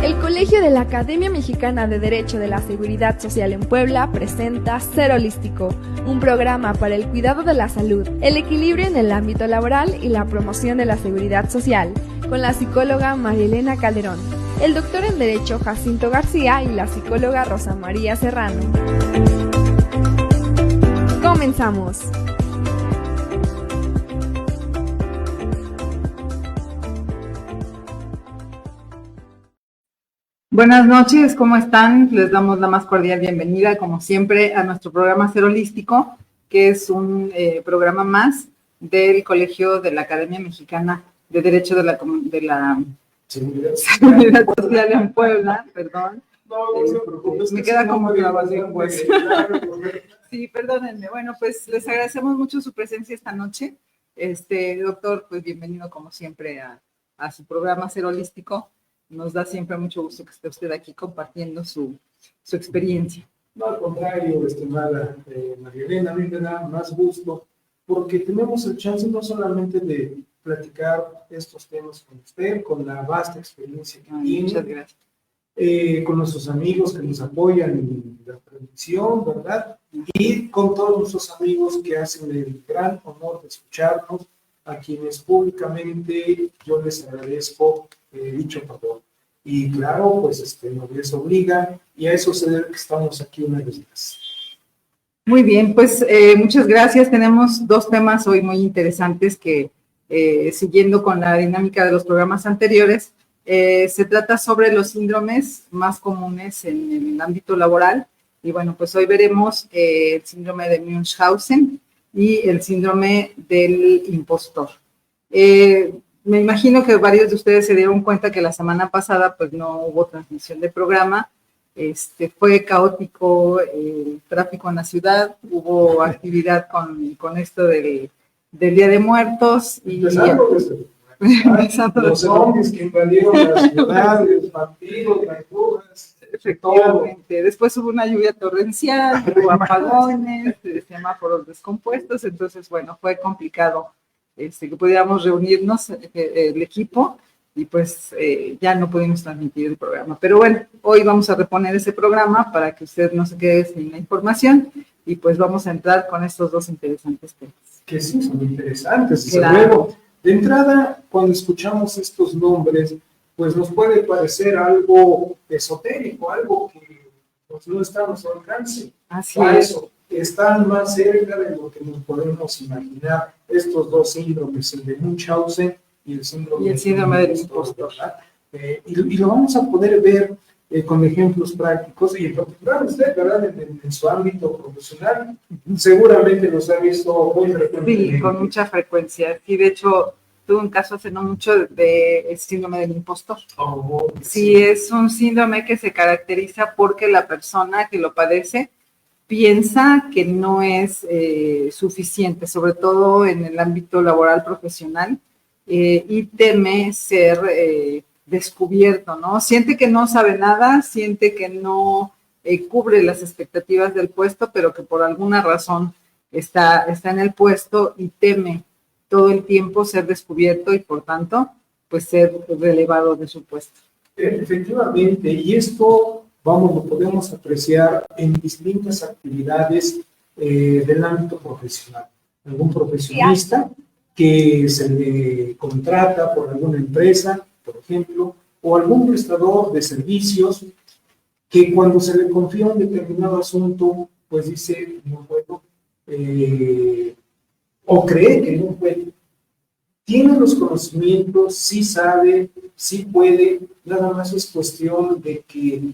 El Colegio de la Academia Mexicana de Derecho de la Seguridad Social en Puebla presenta Ser Holístico, un programa para el cuidado de la salud, el equilibrio en el ámbito laboral y la promoción de la seguridad social, con la psicóloga María Elena Calderón, el doctor en Derecho Jacinto García y la psicóloga Rosa María Serrano. ¡Comenzamos! Buenas noches, ¿cómo están? Les damos la más cordial bienvenida, como siempre, a nuestro programa Ser Holístico, que es un programa más del Colegio de la Academia Mexicana de Derecho de la Seguridad Social en Puebla, perdón. Me queda como grabación, pues. Sí, perdónenme. Bueno, pues les agradecemos mucho su presencia esta noche. Doctor, pues bienvenido como siempre a su programa Ser Holístico. Nos da siempre mucho gusto que esté usted aquí compartiendo su experiencia. No, al contrario, estimada María Elena, a mí me da más gusto porque tenemos el chance no solamente de platicar estos temas con usted, con la vasta experiencia que tiene. Muchas gracias. Con nuestros amigos que nos apoyan en la transmisión, ¿verdad? Y con todos nuestros amigos que hacen el gran honor de escucharnos, a quienes públicamente yo les agradezco dicho favor. Y claro, pues nos les obliga, y a eso se debe que estamos aquí una vez más. Muy bien, pues muchas gracias. Tenemos dos temas hoy muy interesantes que, siguiendo con la dinámica de los programas anteriores, se trata sobre los síndromes más comunes en el ámbito laboral. Y bueno, pues hoy veremos el síndrome de Munchausen y el síndrome del impostor. Me imagino que varios de ustedes se dieron cuenta que la semana pasada pues no hubo transmisión de programa. Fue caótico el tráfico en la ciudad, hubo actividad con esto del Día de Muertos. Los zombies que invadieron la ciudad, los partidos, las burras. Efectivamente. Después hubo una lluvia torrencial, hubo apagones, semáforos descompuestos, entonces, bueno, fue complicado que pudiéramos reunirnos el equipo y pues ya no pudimos transmitir el programa. Pero bueno, hoy vamos a reponer ese programa para que usted no se quede sin la información y pues vamos a entrar con estos dos interesantes temas. Que sí, son interesantes, desde claro. Luego. De entrada, cuando escuchamos estos nombres, pues nos puede parecer algo esotérico, algo que pues, no está a nuestro alcance. Así es. Eso, están más cerca de lo que nos podemos imaginar estos dos síndromes, el de Munchausen y el síndrome del impostor. Y lo vamos a poder ver con ejemplos prácticos y en particular usted, ¿verdad? En su ámbito profesional, seguramente los ha visto muy frecuentemente. Sí, con mucha frecuencia. Sí, de hecho, tuve un caso hace no mucho del síndrome del impostor. Oh, sí, es un síndrome que se caracteriza porque la persona que lo padece piensa que no es suficiente, sobre todo en el ámbito laboral profesional, y teme ser descubierto, ¿no? Siente que no sabe nada, siente que no cubre las expectativas del puesto, pero que por alguna razón está en el puesto y teme todo el tiempo ser descubierto y por tanto, pues ser relevado de su puesto. Efectivamente, y esto, lo podemos apreciar en distintas actividades del ámbito profesional. Algún profesionista que se le contrata por alguna empresa, por ejemplo, o algún prestador de servicios que cuando se le confía un determinado asunto, pues dice, no puedo, o cree que no puede. Tiene los conocimientos, sí sabe, sí puede, nada más es cuestión de que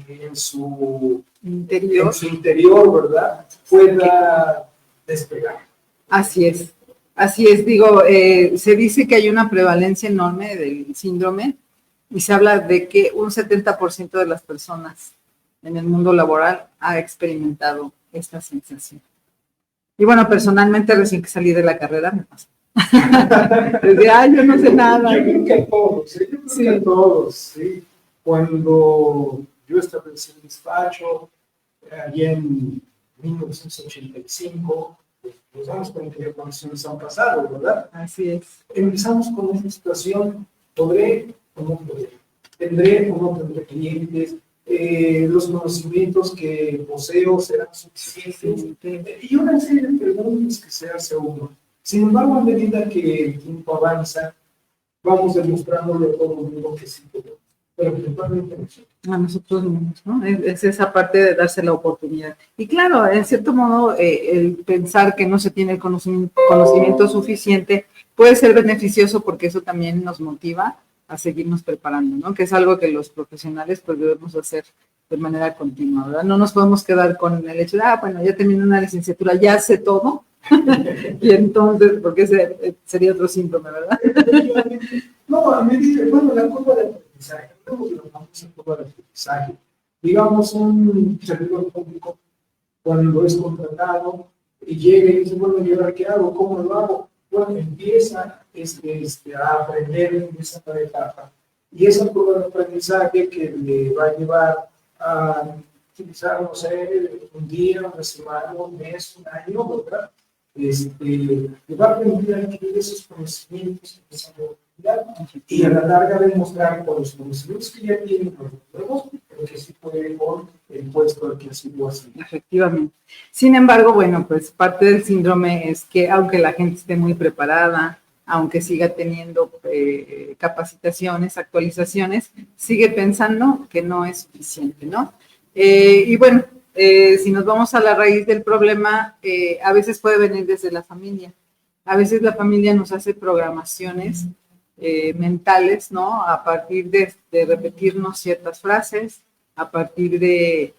en su interior, ¿verdad?, pueda despegar. Así es, digo, se dice que hay una prevalencia enorme del síndrome y se habla de que un 70% de las personas en el mundo laboral ha experimentado esta sensación. Y bueno, personalmente recién que salí de la carrera me pasó. Desde, yo no sé nada. Yo creo que a todos, sí. Cuando yo establecí el despacho, allá en 1985, nos damos cuenta que ya condiciones han pasado, ¿verdad? Así es. Empezamos con esta situación, ¿podré o no podré? ¿Tendré o no tendré clientes? Los conocimientos que poseo serán suficientes, y una serie de preguntas que se hace uno. Sin embargo, a medida que el tiempo avanza, vamos demostrándole a todo el mundo que sí podemos, pero principalmente A nosotros mismos, ¿no? Es esa parte de darse la oportunidad. Y claro, en cierto modo, el pensar que no se tiene el conocimiento suficiente puede ser beneficioso porque eso también nos motiva a seguirnos preparando, ¿no? Que es algo que los profesionales pues debemos hacer de manera continua, ¿verdad? No nos podemos quedar con el hecho de, bueno, ya terminé una licenciatura, ya sé todo, y entonces, porque ese sería otro síntome, ¿verdad? No, a medida, bueno, la curva de aprendizaje, luego lo llamamos la curva de aprendizaje. Digamos, un servidor público, cuando es contratado y llega y dice, bueno, ¿y ahora qué hago? ¿Cómo lo hago? Bueno, empieza a aprender en esa etapa. Y esa curva de aprendizaje que le va a llevar a utilizar, no sé, un día, una semana, un mes, un año, ¿verdad? Le va a permitir adquirir esos conocimientos y a la larga demostrar con los conocimientos que ya tienen los nuevos, pero que sí puede con el puesto al que ha sido así. Efectivamente. Sin embargo, bueno, pues parte del síndrome es que aunque la gente esté muy preparada, aunque siga teniendo capacitaciones, actualizaciones, sigue pensando que no es suficiente, ¿no? Y bueno, si nos vamos a la raíz del problema, a veces puede venir desde la familia. A veces la familia nos hace programaciones mentales, ¿no? A partir de repetirnos ciertas frases, a partir de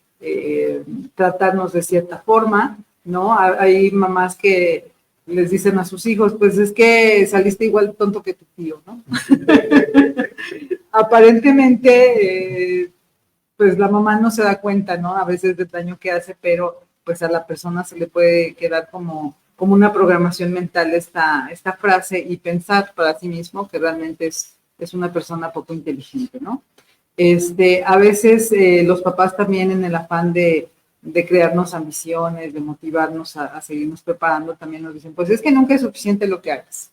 tratarnos de cierta forma, ¿no? Hay mamás que les dicen a sus hijos, pues es que saliste igual tonto que tu tío, ¿no? Aparentemente, pues la mamá no se da cuenta, ¿no? A veces del daño que hace, pero pues a la persona se le puede quedar como una programación mental esta frase y pensar para sí mismo que realmente es una persona poco inteligente, ¿no? A veces los papás también en el afán de crearnos ambiciones, de motivarnos a seguirnos preparando, también nos dicen, pues es que nunca es suficiente lo que hagas,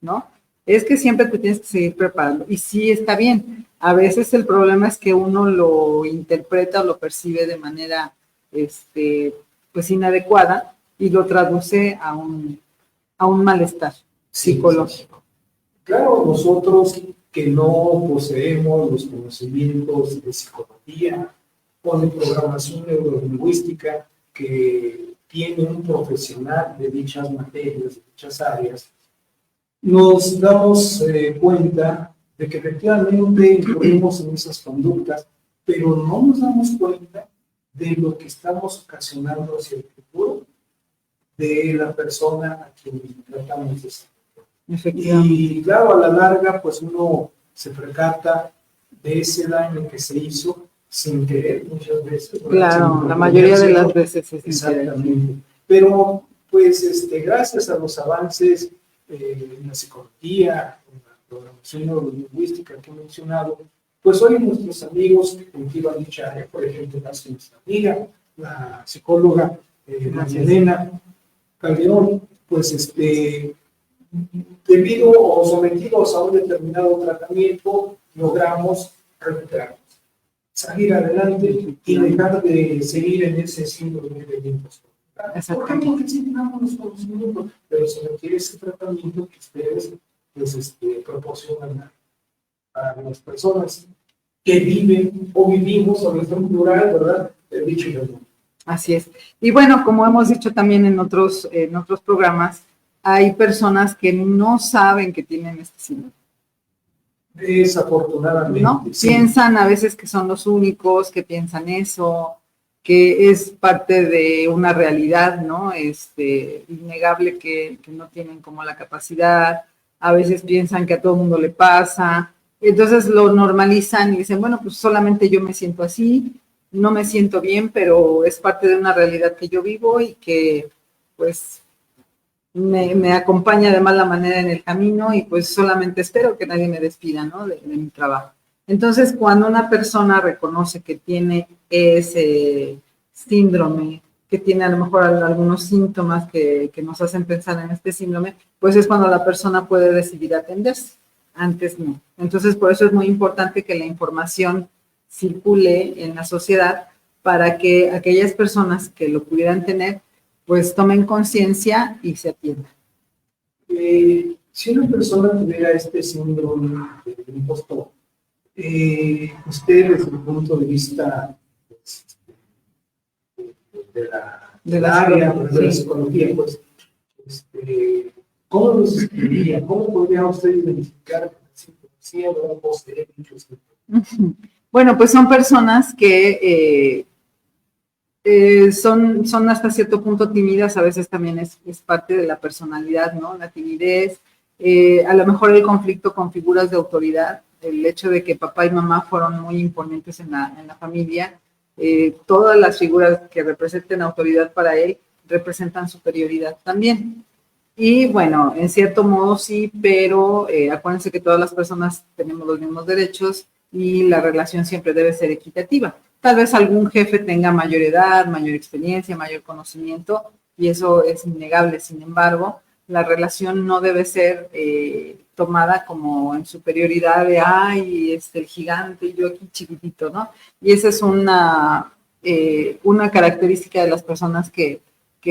¿no? Es que siempre te tienes que seguir preparando. Y sí, está bien. A veces el problema es que uno lo interpreta o lo percibe de manera, pues inadecuada y lo traduce a un malestar psicológico. Claro, nosotros que no poseemos los conocimientos de psicología o de programación neurolingüística que tiene un profesional de dichas materias, de dichas áreas, nos damos cuenta de que efectivamente incurrimos en esas conductas, pero no nos damos cuenta de lo que estamos ocasionando hacia el futuro de la persona a quien tratamos de ser. Y claro, a la larga, pues uno se percata de ese daño que se hizo sin querer muchas veces. Claro, la mayoría de las veces es exactamente. Pero, pues, gracias a los avances en la psicología, en la programación neurolingüística que he mencionado, pues hoy nuestros amigos que cultivan dicha área, por ejemplo, nuestra amiga, la psicóloga María Elena Calderón, pues debido o sometidos a un determinado tratamiento, logramos recuperarnos, salir adelante y dejar de seguir en ese síndrome de impostor. ¿Por qué? Porque sí tenemos los conocimientos, pero se requiere ese tratamiento que ustedes pues, proporcionan a las personas que viven o vivimos a nuestro plural, ¿verdad? El dicho y el mundo. Así es. Y bueno, como hemos dicho también en otros programas, hay personas que no saben que tienen este síndrome. Desafortunadamente. ¿No? Sí. Piensan a veces que son los únicos que piensan eso, que es parte de una realidad, ¿no? Innegable que no tienen como la capacidad. A veces piensan que a todo el mundo le pasa. Entonces lo normalizan y dicen, bueno, pues solamente yo me siento así, no me siento bien, pero es parte de una realidad que yo vivo y que pues me acompaña de mala manera en el camino y pues solamente espero que nadie me despida, ¿no? de mi trabajo. Entonces, cuando una persona reconoce que tiene ese síndrome que tiene a lo mejor algunos síntomas que nos hacen pensar en este síndrome, pues es cuando la persona puede decidir atenderse. Antes no. Entonces, por eso es muy importante que la información circule en la sociedad para que aquellas personas que lo pudieran tener, pues tomen conciencia y se atiendan. Si una persona tuviera este síndrome del impostor, usted desde el punto de vista pues, de la área de la psicología, pues, ¿cómo los describiría? ¿Cómo podría usted identificar si o posee muchos síntomas? Bueno, pues son personas que son hasta cierto punto tímidas, a veces también es parte de la personalidad, ¿no? La timidez, a lo mejor el conflicto con figuras de autoridad, el hecho de que papá y mamá fueron muy imponentes en la familia, todas las figuras que representen autoridad para él representan superioridad también. Y bueno, en cierto modo sí, pero acuérdense que todas las personas tenemos los mismos derechos y la relación siempre debe ser equitativa. Tal vez algún jefe tenga mayor edad, mayor experiencia, mayor conocimiento, y eso es innegable. Sin embargo, la relación no debe ser tomada como en superioridad de, ay, el gigante y yo aquí chiquitito, ¿no? Y esa es una característica de las personas que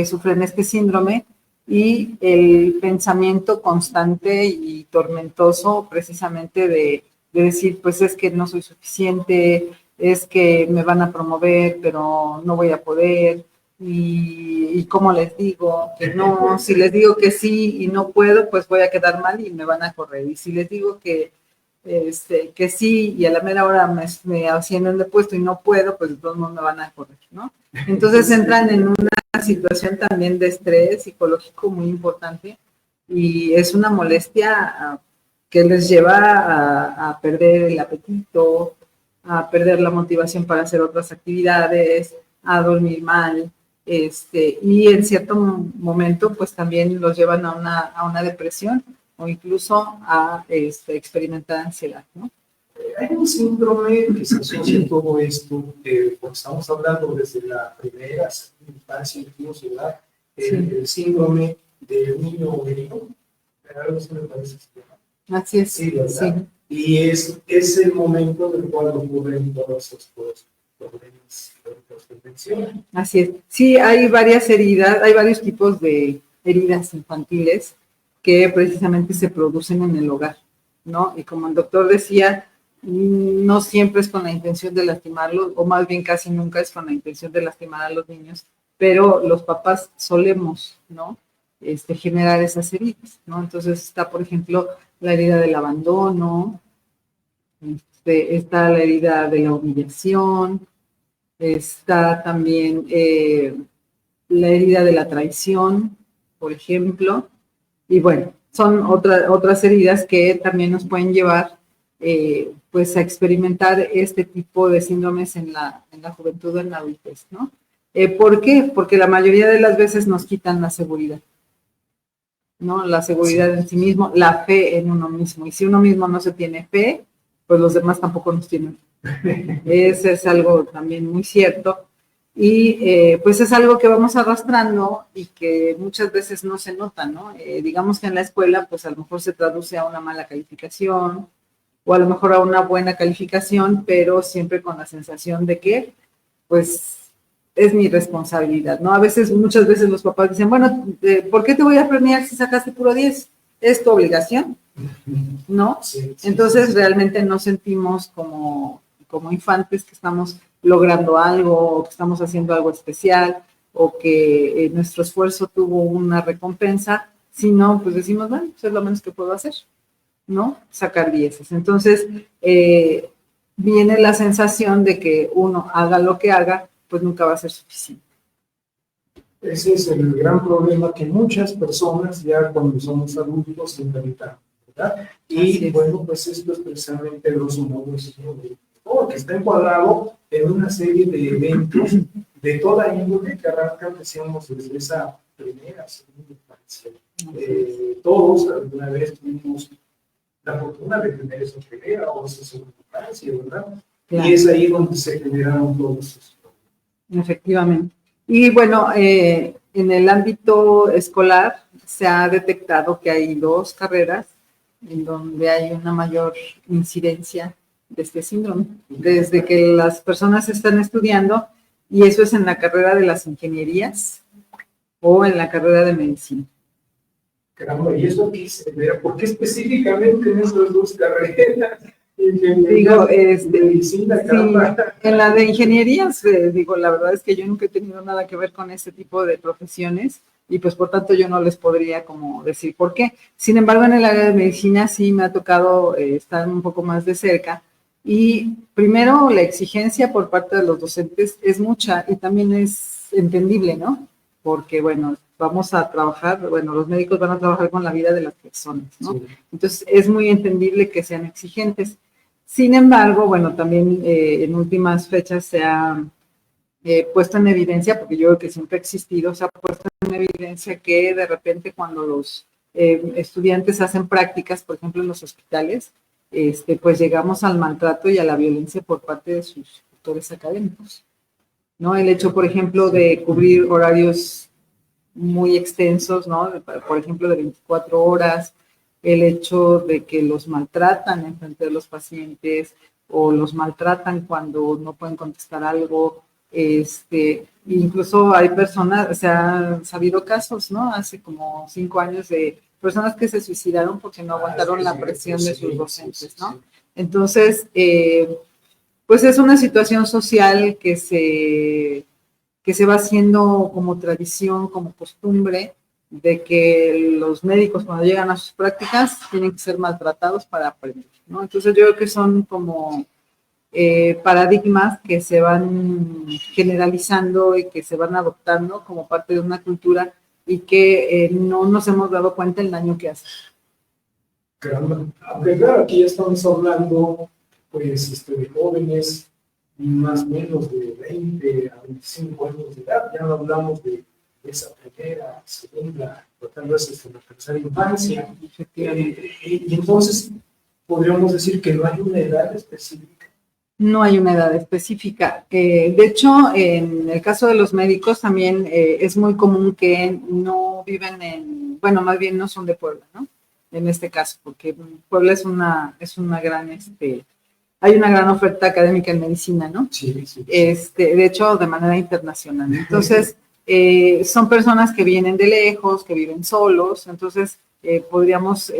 sufren este síndrome, y el pensamiento constante y tormentoso precisamente de decir, pues es que no soy suficiente, es que me van a promover, pero no voy a poder, y ¿cómo les digo que no? Si les digo que sí y no puedo, pues voy a quedar mal y me van a correr, y si les digo que sí y a la mera hora me ascienden de puesto y no puedo, pues de todos modos me van a correr, ¿no? Entonces entran en una situación también de estrés psicológico muy importante, y es una molestia que les lleva a perder el apetito, a perder la motivación para hacer otras actividades, a dormir mal, y en cierto momento pues también los llevan a una depresión o incluso a experimentar ansiedad, ¿no? Hay un síndrome que se asocia a todo esto, porque estamos hablando desde la primera infancia, incluso, ¿verdad? El síndrome del niño herido, algo así me parece. Así es, sí, ¿verdad? Sí. Y es el momento en el cual ocurren todos estos problemas que mencionan. Así es. Sí, hay varias heridas, hay varios tipos de heridas infantiles que precisamente se producen en el hogar, ¿no? Y como el doctor decía, no siempre es con la intención de lastimarlos, o más bien casi nunca es con la intención de lastimar a los niños, pero los papás solemos, ¿no? Generar esas heridas, ¿no? Entonces está, por ejemplo, la herida del abandono, está la herida de la humillación, está también la herida de la traición, por ejemplo, y bueno, son otras heridas que también nos pueden llevar pues a experimentar este tipo de síndromes en la juventud o en la adultez, ¿no? ¿Por qué? Porque la mayoría de las veces nos quitan la seguridad, ¿no? La seguridad en sí mismo, la fe en uno mismo, y si uno mismo no se tiene fe, pues los demás tampoco nos tienen. Eso es algo también muy cierto, y pues es algo que vamos arrastrando y que muchas veces no se nota, ¿no? Digamos que en la escuela pues a lo mejor se traduce a una mala calificación o a lo mejor a una buena calificación, pero siempre con la sensación de que pues es mi responsabilidad, ¿no? Muchas veces los papás dicen, bueno, ¿por qué te voy a premiar si sacaste puro 10? ¿Es tu obligación? ¿No? Sí. Entonces realmente no sentimos como infantes que estamos logrando algo, o que estamos haciendo algo especial, o que nuestro esfuerzo tuvo una recompensa, sino pues decimos, bueno, eso es lo menos que puedo hacer, ¿no? Sacar 10. Entonces viene la sensación de que uno haga lo que haga, pues nunca va a ser suficiente. Ese es el gran problema que muchas personas ya cuando somos adultos enfrentan, ¿verdad? Y bueno, pues esto es precisamente grosso modo que está encuadrado en una serie de eventos de toda índole que arrancan, decíamos, desde esa primera, segunda infancia. Todos alguna vez tuvimos la fortuna de tener esa primera o esa segunda infancia, ¿verdad? Claro. Y es ahí donde se generaron todos esos problemas. Efectivamente. Y bueno, en el ámbito escolar se ha detectado que hay 2 carreras en donde hay una mayor incidencia de este síndrome, desde que las personas están estudiando, y eso es en la carrera de las ingenierías o en la carrera de medicina. Caramba, ¿y eso qué se ve? ¿Por qué específicamente en esas 2 carreras? Digo, medicina, caramba. sí, en la de ingenierías, digo, la verdad es que yo nunca he tenido nada que ver con ese tipo de profesiones y pues por tanto yo no les podría como decir por qué. Sin embargo, en el área de medicina sí me ha tocado estar un poco más de cerca y primero la exigencia por parte de los docentes es mucha y también es entendible, ¿no? Porque bueno, vamos a trabajar, bueno, los médicos van a trabajar con la vida de las personas, ¿no? Sí. Entonces es muy entendible que sean exigentes. Sin embargo, bueno, también en últimas fechas se ha puesto en evidencia, porque yo creo que siempre ha existido, se ha puesto en evidencia que de repente cuando los estudiantes hacen prácticas, por ejemplo, en los hospitales, pues llegamos al maltrato y a la violencia por parte de sus tutores académicos, ¿no? El hecho, por ejemplo, de cubrir horarios muy extensos, ¿no? Por ejemplo, de 24 horas, el hecho de que los maltratan en frente de los pacientes o los maltratan cuando no pueden contestar algo, incluso hay personas, se han sabido casos, ¿no? Hace como 5 años de personas que se suicidaron porque no aguantaron la presión de sus docentes, ¿no? Entonces, pues es una situación social que se va haciendo como tradición, como costumbre, de que los médicos cuando llegan a sus prácticas tienen que ser maltratados para aprender, ¿no? Entonces yo creo que son como paradigmas que se van generalizando y que se van adoptando como parte de una cultura y que no nos hemos dado cuenta del daño que hace. Caramba, aunque claro, aquí ya estamos hablando pues de jóvenes más o menos de 20 a 25 años de edad, ya no hablamos de esa primera, segunda, o tal vez hasta la tercera infancia. Y entonces podríamos decir que no hay una edad específica. No hay una edad específica. De hecho, en el caso de los médicos también es muy común que no viven bueno, más bien no son de Puebla, ¿no? En este caso, porque Puebla es una gran, hay una gran oferta académica en medicina, ¿no? Sí, sí. De hecho, de manera internacional. Entonces, son personas que vienen de lejos, que viven solos, entonces podríamos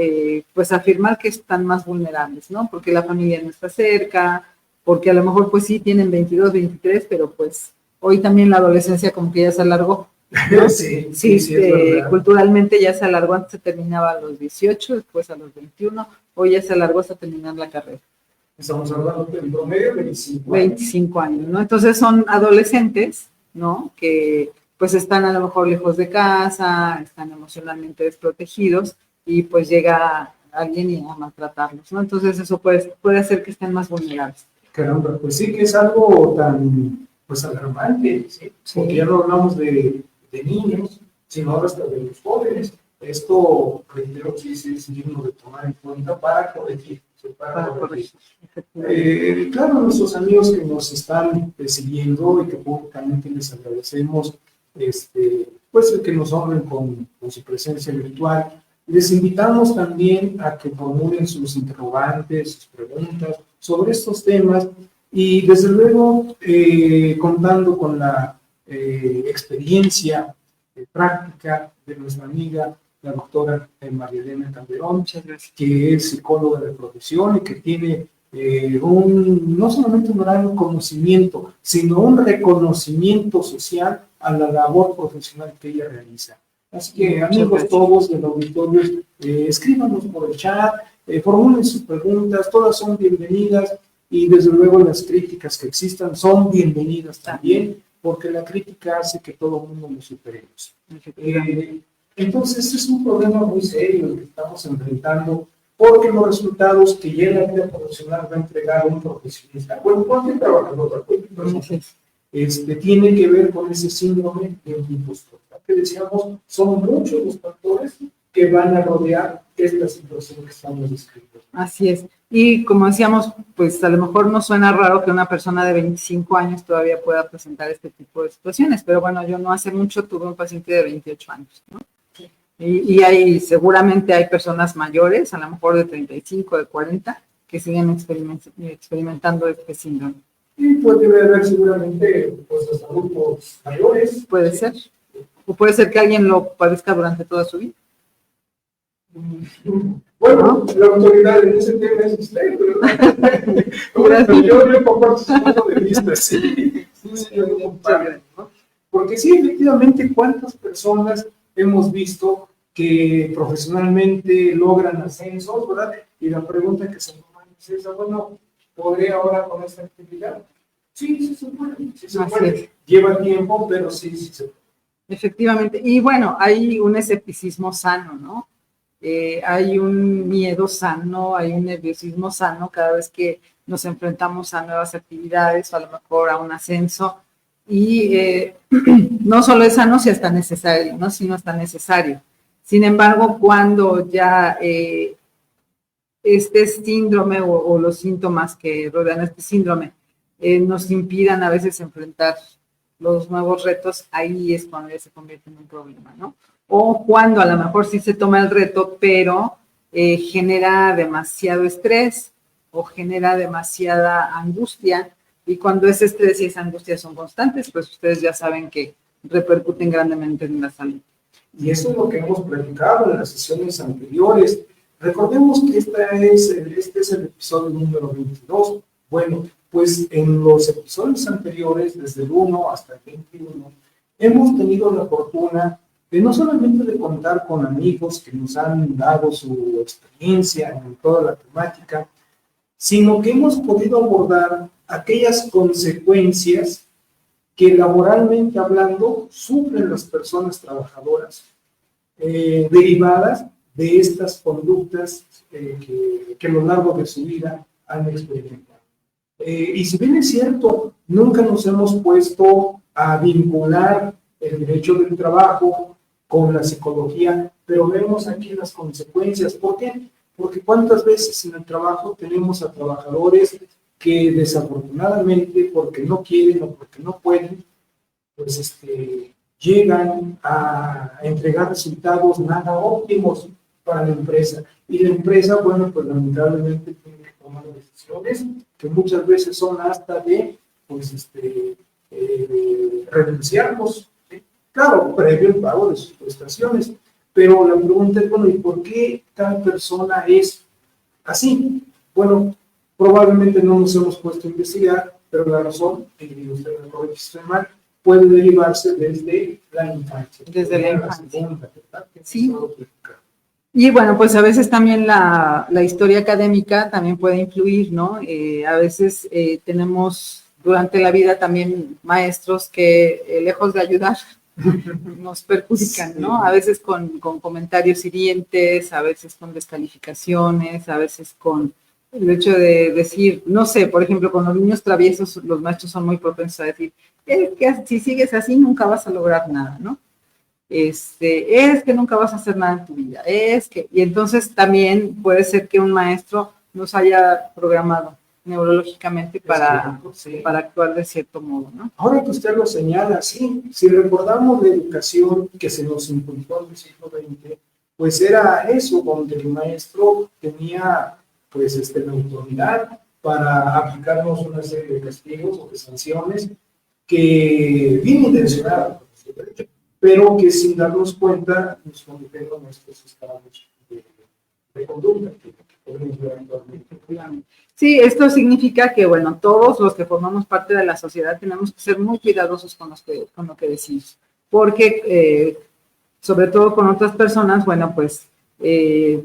pues afirmar que están más vulnerables, ¿no? Porque la familia no está cerca, porque a lo mejor pues sí tienen 22, 23, pero pues hoy también la adolescencia como que ya se alargó, ¿no? Sí, culturalmente ya se alargó, antes se terminaba a los 18, después a los 21, hoy ya se alargó hasta terminar la carrera. Estamos hablando del promedio de 25 años, ¿no? Entonces son adolescentes, ¿no? Que pues están a lo mejor lejos de casa, están emocionalmente desprotegidos y pues llega alguien y a maltratarlos, ¿no? Entonces eso puede hacer que estén más vulnerables. Caramba, pues sí que es algo tan, pues alarmante, ¿sí? Porque ya no hablamos de niños, sino ahora hasta de los jóvenes. Esto, reitero, sí es digno de tomar en cuenta para corregir. Claro, nuestros amigos que nos están siguiendo y que públicamente les agradecemos, pues el que nos honren con su presencia virtual. Les invitamos también a que formulen sus interrogantes, sus preguntas sobre estos temas y desde luego contando con la experiencia práctica de nuestra amiga, la doctora María Elena Calderón, que es psicóloga de profesión y que tiene no solamente un gran conocimiento, sino un reconocimiento social a la labor profesional que ella realiza. Así que amigos todos del auditorio, escríbanos por el chat, formulen sus preguntas, todas son bienvenidas y desde luego las críticas que existan son bienvenidas también, porque la crítica hace que todo el mundo lo superemos. Entonces, este es un problema muy serio el que estamos enfrentando, porque los resultados que ya la vida profesional va a entregar a un profesionista, bueno, cualquier trabajador, cualquier persona, tiene que ver con ese síndrome de impostor. Que decíamos, son muchos los factores que van a rodear esta situación que estamos describiendo. Así es. Y como decíamos, pues a lo mejor nos suena raro que una persona de 25 años todavía pueda presentar este tipo de situaciones, pero bueno, yo no hace mucho tuve un paciente de 28 años, ¿no? Y seguramente hay personas mayores, a lo mejor de 35, de 40, que siguen experimentando este síndrome. Y puede haber seguramente pues, hasta grupos mayores. Puede ser. O puede ser que alguien lo padezca durante toda su vida. Bueno, la autoridad en ese tema es usted, ¿verdad? Bueno, yo comparto su punto de vista, sí. Yo lo comparto, ¿no? Porque sí, efectivamente, ¿cuántas personas hemos visto que profesionalmente logran ascensos, ¿verdad? Y la pregunta que se nos hace es, bueno, ¿podré ahora con esta actividad? Sí, sí se puede, sí se puede. Lleva tiempo, pero sí, sí se puede. Efectivamente. Y bueno, hay un escepticismo sano, ¿no? Hay un miedo sano, hay un nerviosismo sano cada vez que nos enfrentamos a nuevas actividades o a lo mejor a un ascenso. Y no solo es sano, si hasta necesario, ¿no? Sino hasta necesario. Sin embargo, cuando ya este síndrome o los síntomas que rodean este síndrome nos impidan a veces enfrentar los nuevos retos, ahí es cuando ya se convierte en un problema, ¿no? O cuando a lo mejor sí se toma el reto, pero genera demasiado estrés o genera demasiada angustia, y cuando ese estrés y esa angustia son constantes, pues ustedes ya saben que repercuten grandemente en la salud. Y eso es lo que hemos platicado en las sesiones anteriores. Recordemos que este es el episodio número 22. Bueno, pues en los episodios anteriores, desde el 1 hasta el 21, hemos tenido la fortuna de no solamente de contar con amigos que nos han dado su experiencia en toda la temática, sino que hemos podido abordar aquellas consecuencias que laboralmente hablando sufren las personas trabajadoras derivadas de estas conductas que a lo largo de su vida han experimentado. Y si bien es cierto, nunca nos hemos puesto a vincular el derecho del trabajo con la psicología, pero vemos aquí las consecuencias. ¿Por qué? Porque cuántas veces en el trabajo tenemos a trabajadores que desafortunadamente, porque no quieren o porque no pueden, pues llegan a entregar resultados nada óptimos para la empresa. Y la empresa, bueno, pues lamentablemente tiene que tomar decisiones que muchas veces son hasta de, pues, renunciarlos, ¿sí? Claro, previo el pago de sus prestaciones. Pero la pregunta es, bueno, ¿y por qué tal persona es así? Bueno, probablemente no nos hemos puesto a investigar, pero la razón, y usted me corrige si estoy mal, puede derivarse desde la infancia. Desde la infancia. Sí. Y bueno, pues a veces también la historia académica también puede influir, ¿no? A veces tenemos durante la vida también maestros que, lejos de ayudar, nos perjudican, ¿no? A veces con comentarios hirientes, a veces con descalificaciones, a veces con el hecho de decir, no sé, por ejemplo, con los niños traviesos, los maestros son muy propensos a decir, es que si sigues así nunca vas a lograr nada, ¿no? Es que nunca vas a hacer nada en tu vida, y entonces también puede ser que un maestro nos haya programado neurológicamente para actuar de cierto modo, ¿no? Ahora que usted lo señala, sí, si recordamos la educación que se nos inculcó en el siglo XX, pues era eso, donde el maestro tenía, pues, la autoridad para aplicarnos una serie de castigos o de sanciones que bien intencionadas, pero que sin darnos cuenta nos convirtieron en estos estados de conducta que podemos ver actualmente. Sí, esto significa que, bueno, todos los que formamos parte de la sociedad tenemos que ser muy cuidadosos con lo que decimos, porque sobre todo con otras personas, bueno, pues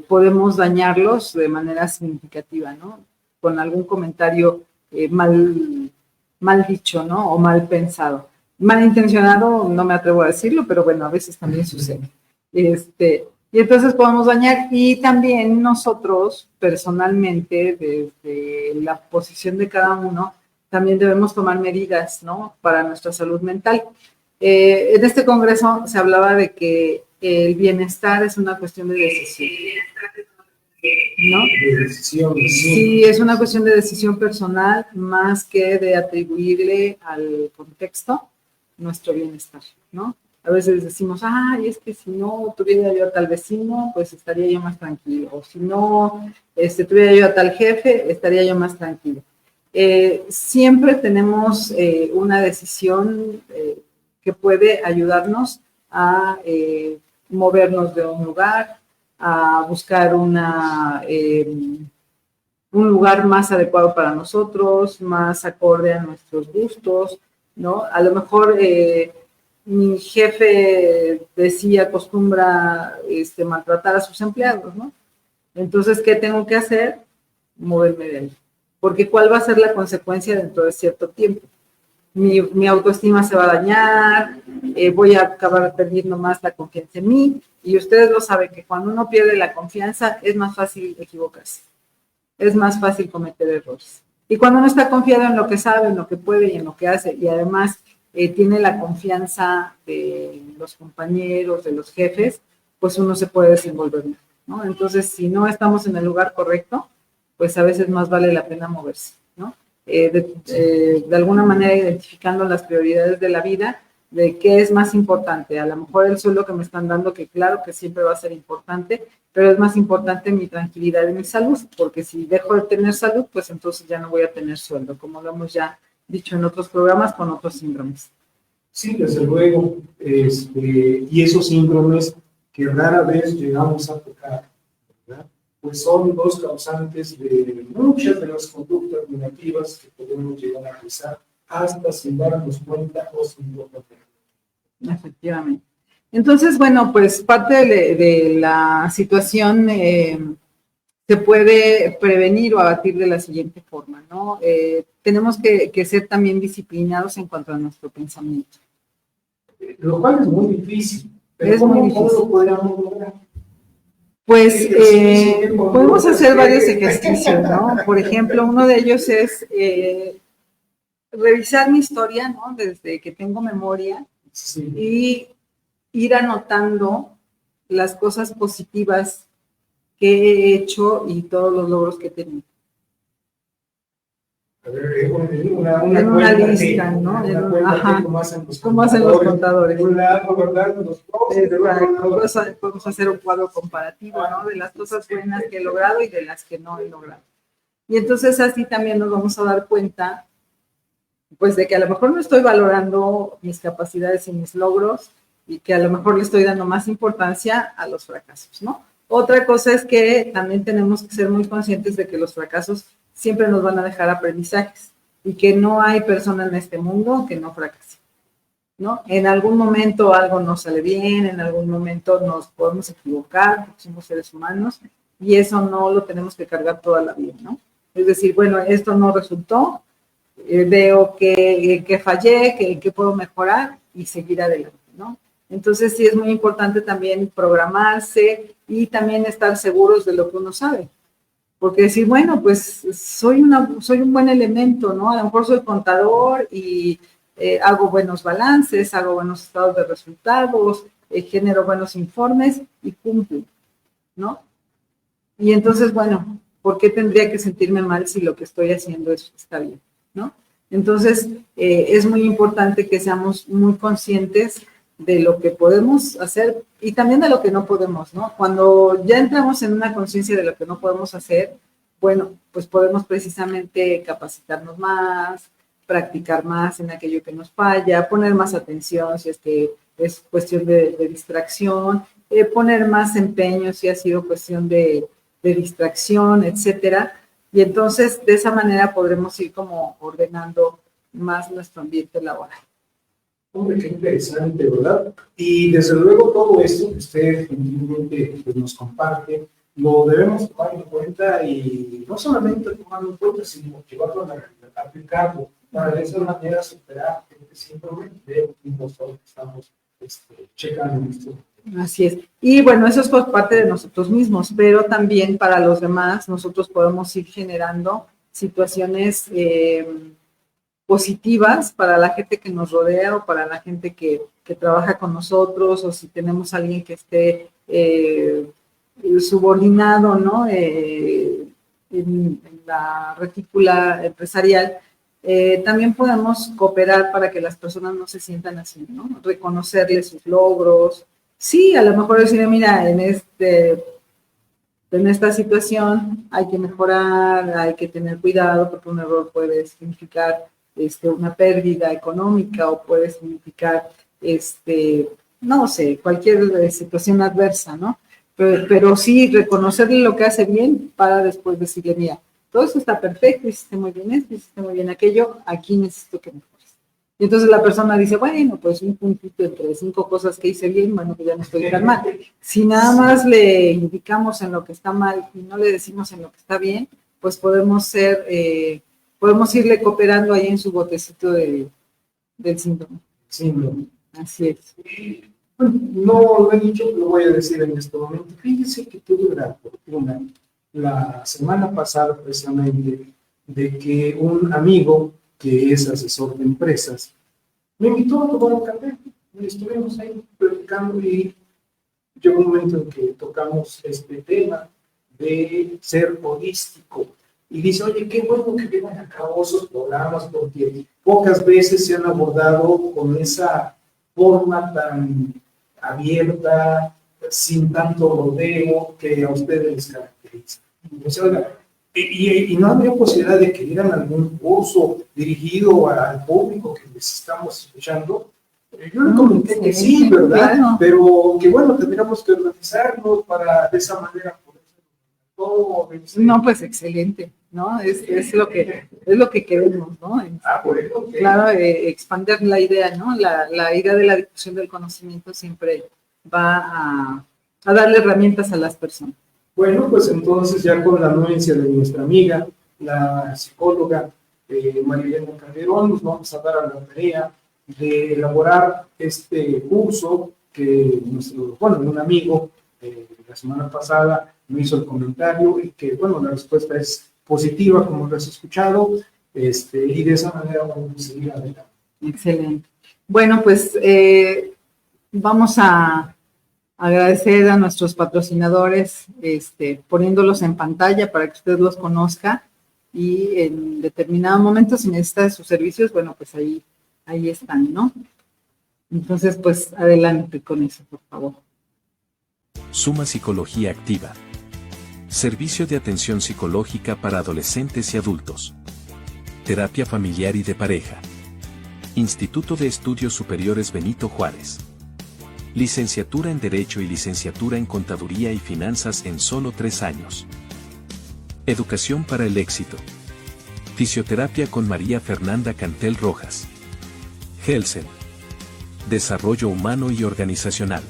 podemos dañarlos de manera significativa, ¿no? Con algún comentario mal dicho, ¿no? O mal pensado. Malintencionado, no me atrevo a decirlo, pero bueno, a veces también sucede. Y entonces podemos dañar, y también nosotros personalmente, desde la posición de cada uno, también debemos tomar medidas, ¿no? Para nuestra salud mental. En este congreso se hablaba de que el bienestar es una cuestión de decisión, ¿no? De decisión, sí. Sí, es una cuestión de decisión personal más que de atribuirle al contexto nuestro bienestar, ¿no? A veces decimos, ay, es que si no tuviera yo a tal vecino, pues estaría yo más tranquilo. O si no tuviera yo a tal jefe, estaría yo más tranquilo. Siempre tenemos una decisión que puede ayudarnos a movernos de un lugar, a buscar un lugar más adecuado para nosotros, más acorde a nuestros gustos, ¿no? A lo mejor mi jefe acostumbra maltratar a sus empleados, ¿no? Entonces, ¿qué tengo que hacer? Moverme de ahí. Porque ¿cuál va a ser la consecuencia dentro de cierto tiempo? Mi autoestima se va a dañar, voy a acabar perdiendo más la confianza en mí, y ustedes lo saben que cuando uno pierde la confianza es más fácil equivocarse, es más fácil cometer errores. Y cuando uno está confiado en lo que sabe, en lo que puede y en lo que hace, y además tiene la confianza de los compañeros, de los jefes, pues uno se puede desenvolver, ¿no? Entonces, si no estamos en el lugar correcto, pues a veces más vale la pena moverse, ¿no? De alguna manera identificando las prioridades de la vida, de qué es más importante. A lo mejor el sueldo que me están dando, que claro que siempre va a ser importante, pero es más importante mi tranquilidad y mi salud, porque si dejo de tener salud, pues entonces ya no voy a tener sueldo, como lo hemos ya dicho en otros programas con otros síndromes. Sí, desde luego, y esos síndromes que rara vez llegamos a tocar, ¿verdad? Pues son los causantes de muchas de las conductas negativas que podemos llegar a realizar hasta sin darnos cuenta o sin proponer. Efectivamente. Entonces, bueno, pues parte de la situación se puede prevenir o abatir de la siguiente forma, ¿no? Tenemos que ser también disciplinados en cuanto a nuestro pensamiento. Lo cual es muy difícil. Pero Es muy difícil. ¿cómo lo podríamos lograr? Pues podemos hacer varios ejercicios, ¿no? Por ejemplo, uno de ellos es revisar mi historia, ¿no? Desde que tengo memoria, Sí. y ir anotando las cosas positivas que he hecho y todos los logros que he tenido. A ver, una En una cuenta, lista, sí, ¿no? Una cuenta, Ajá. ¿Cómo hacen los contadores? Un lado, ¿verdad? Podemos hacer un cuadro comparativo, ¿no? De las cosas buenas que he logrado y de las que no he logrado. Y entonces así también nos vamos a dar cuenta, pues, de que a lo mejor no estoy valorando mis capacidades y mis logros, y que a lo mejor le estoy dando más importancia a los fracasos, ¿no? Otra cosa es que también tenemos que ser muy conscientes de que los fracasos siempre nos van a dejar aprendizajes, y que no hay persona en este mundo que no fracase, ¿no? En algún momento algo nos sale bien, en algún momento nos podemos equivocar, somos seres humanos, y eso no lo tenemos que cargar toda la vida, ¿no? Es decir, bueno, esto no resultó, veo que fallé, que puedo mejorar y seguir adelante, ¿no? Entonces sí es muy importante también programarse y también estar seguros de lo que uno sabe. Porque decir, bueno, pues soy un buen elemento, ¿no? A lo mejor soy contador y hago buenos balances, hago buenos estados de resultados, genero buenos informes y cumplo, ¿no? Y entonces, bueno, ¿por qué tendría que sentirme mal si lo que estoy haciendo está bien, ¿no? Entonces, es muy importante que seamos muy conscientes de lo que podemos hacer y también de lo que no podemos, ¿no? Cuando ya entramos en una conciencia de lo que no podemos hacer, bueno, pues podemos precisamente capacitarnos más, practicar más en aquello que nos falla, poner más atención si es que es cuestión de distracción, poner más empeño si ha sido cuestión de distracción, etcétera. Y entonces, de esa manera podremos ir como ordenando más nuestro ambiente laboral. Hombre, qué interesante, ¿verdad? Y desde luego todo esto que usted gentilmente nos comparte, lo debemos tomar en cuenta y no solamente tomarlo en cuenta, sino llevarlo a la realidad, aplicarlo, para de esa manera superar este síndrome de nosotros que estamos checando esto. Así es. Y bueno, eso es por parte de nosotros mismos, pero también para los demás nosotros podemos ir generando situaciones positivas para la gente que nos rodea o para la gente que trabaja con nosotros, o si tenemos a alguien que esté subordinado, ¿no? En la retícula empresarial, también podemos cooperar para que las personas no se sientan así, ¿no? Reconocerles sus logros. Sí, a lo mejor decirle, mira, en esta situación hay que mejorar, hay que tener cuidado, porque un error puede significar una pérdida económica o puede significar, no sé, cualquier situación adversa, ¿no? Pero sí reconocerle lo que hace bien para después decirle, mira, todo eso está perfecto, hiciste muy bien esto, hiciste muy bien aquello, aquí necesito que mejores. Y entonces la persona dice, bueno, pues un puntito entre 5 cosas que hice bien, bueno, pues ya no estoy tan mal. Si nada más le indicamos en lo que está mal y no le decimos en lo que está bien, pues podemos irle cooperando ahí en su botecito del síndrome. Síndrome. Así es. No lo he dicho, lo voy a decir en este momento. Fíjense que tuve la fortuna la semana pasada precisamente de que un amigo que es asesor de empresas me invitó a tomar un café y estuvimos ahí platicando y llegó un momento en que tocamos este tema de ser holístico y dice, oye, qué bueno que vienen a cabo esos programas porque pocas veces se han abordado con esa forma tan abierta, sin tanto rodeo que a ustedes les caracteriza. O sea, y no habría posibilidad de que dieran algún curso dirigido al público que les estamos escuchando. Yo le comenté que sí, ¿verdad? Claro. Pero que bueno, tendríamos que organizarnos para de esa manera poder hacer todo. No, pues excelente, ¿no? Es lo que queremos, ¿no? Bueno, okay. Claro, expandir la idea, ¿no? La idea de la difusión del conocimiento siempre va a darle herramientas a las personas. Bueno, pues entonces ya con la anuencia de nuestra amiga, la psicóloga Marilena Calderón, nos vamos a dar a la tarea de elaborar este curso que un amigo la semana pasada me hizo el comentario y que, bueno, la respuesta es positiva, como lo has escuchado, y de esa manera vamos a seguir adelante. Excelente. Bueno, pues vamos a agradecer a nuestros patrocinadores, poniéndolos en pantalla para que usted los conozca y en determinado momento, si necesita de sus servicios, bueno, pues ahí están, ¿no? Entonces, pues adelante con eso, por favor. Suma Psicología Activa. Servicio de atención psicológica para adolescentes y adultos. Terapia familiar y de pareja. Instituto de Estudios Superiores Benito Juárez. Licenciatura en Derecho y licenciatura en Contaduría y Finanzas en solo 3 años. Educación para el éxito. Fisioterapia con María Fernanda Cantel Rojas. Helsen. Desarrollo humano y organizacional.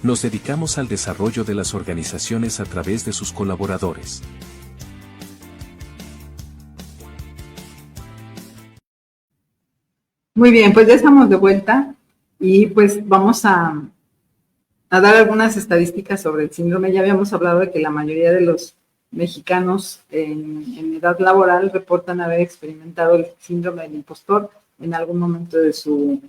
Nos dedicamos al desarrollo de las organizaciones a través de sus colaboradores. Muy bien, pues ya estamos de vuelta. Y pues vamos a dar algunas estadísticas sobre el síndrome. Ya habíamos hablado de que la mayoría de los mexicanos en edad laboral reportan haber experimentado el síndrome del impostor en algún momento de su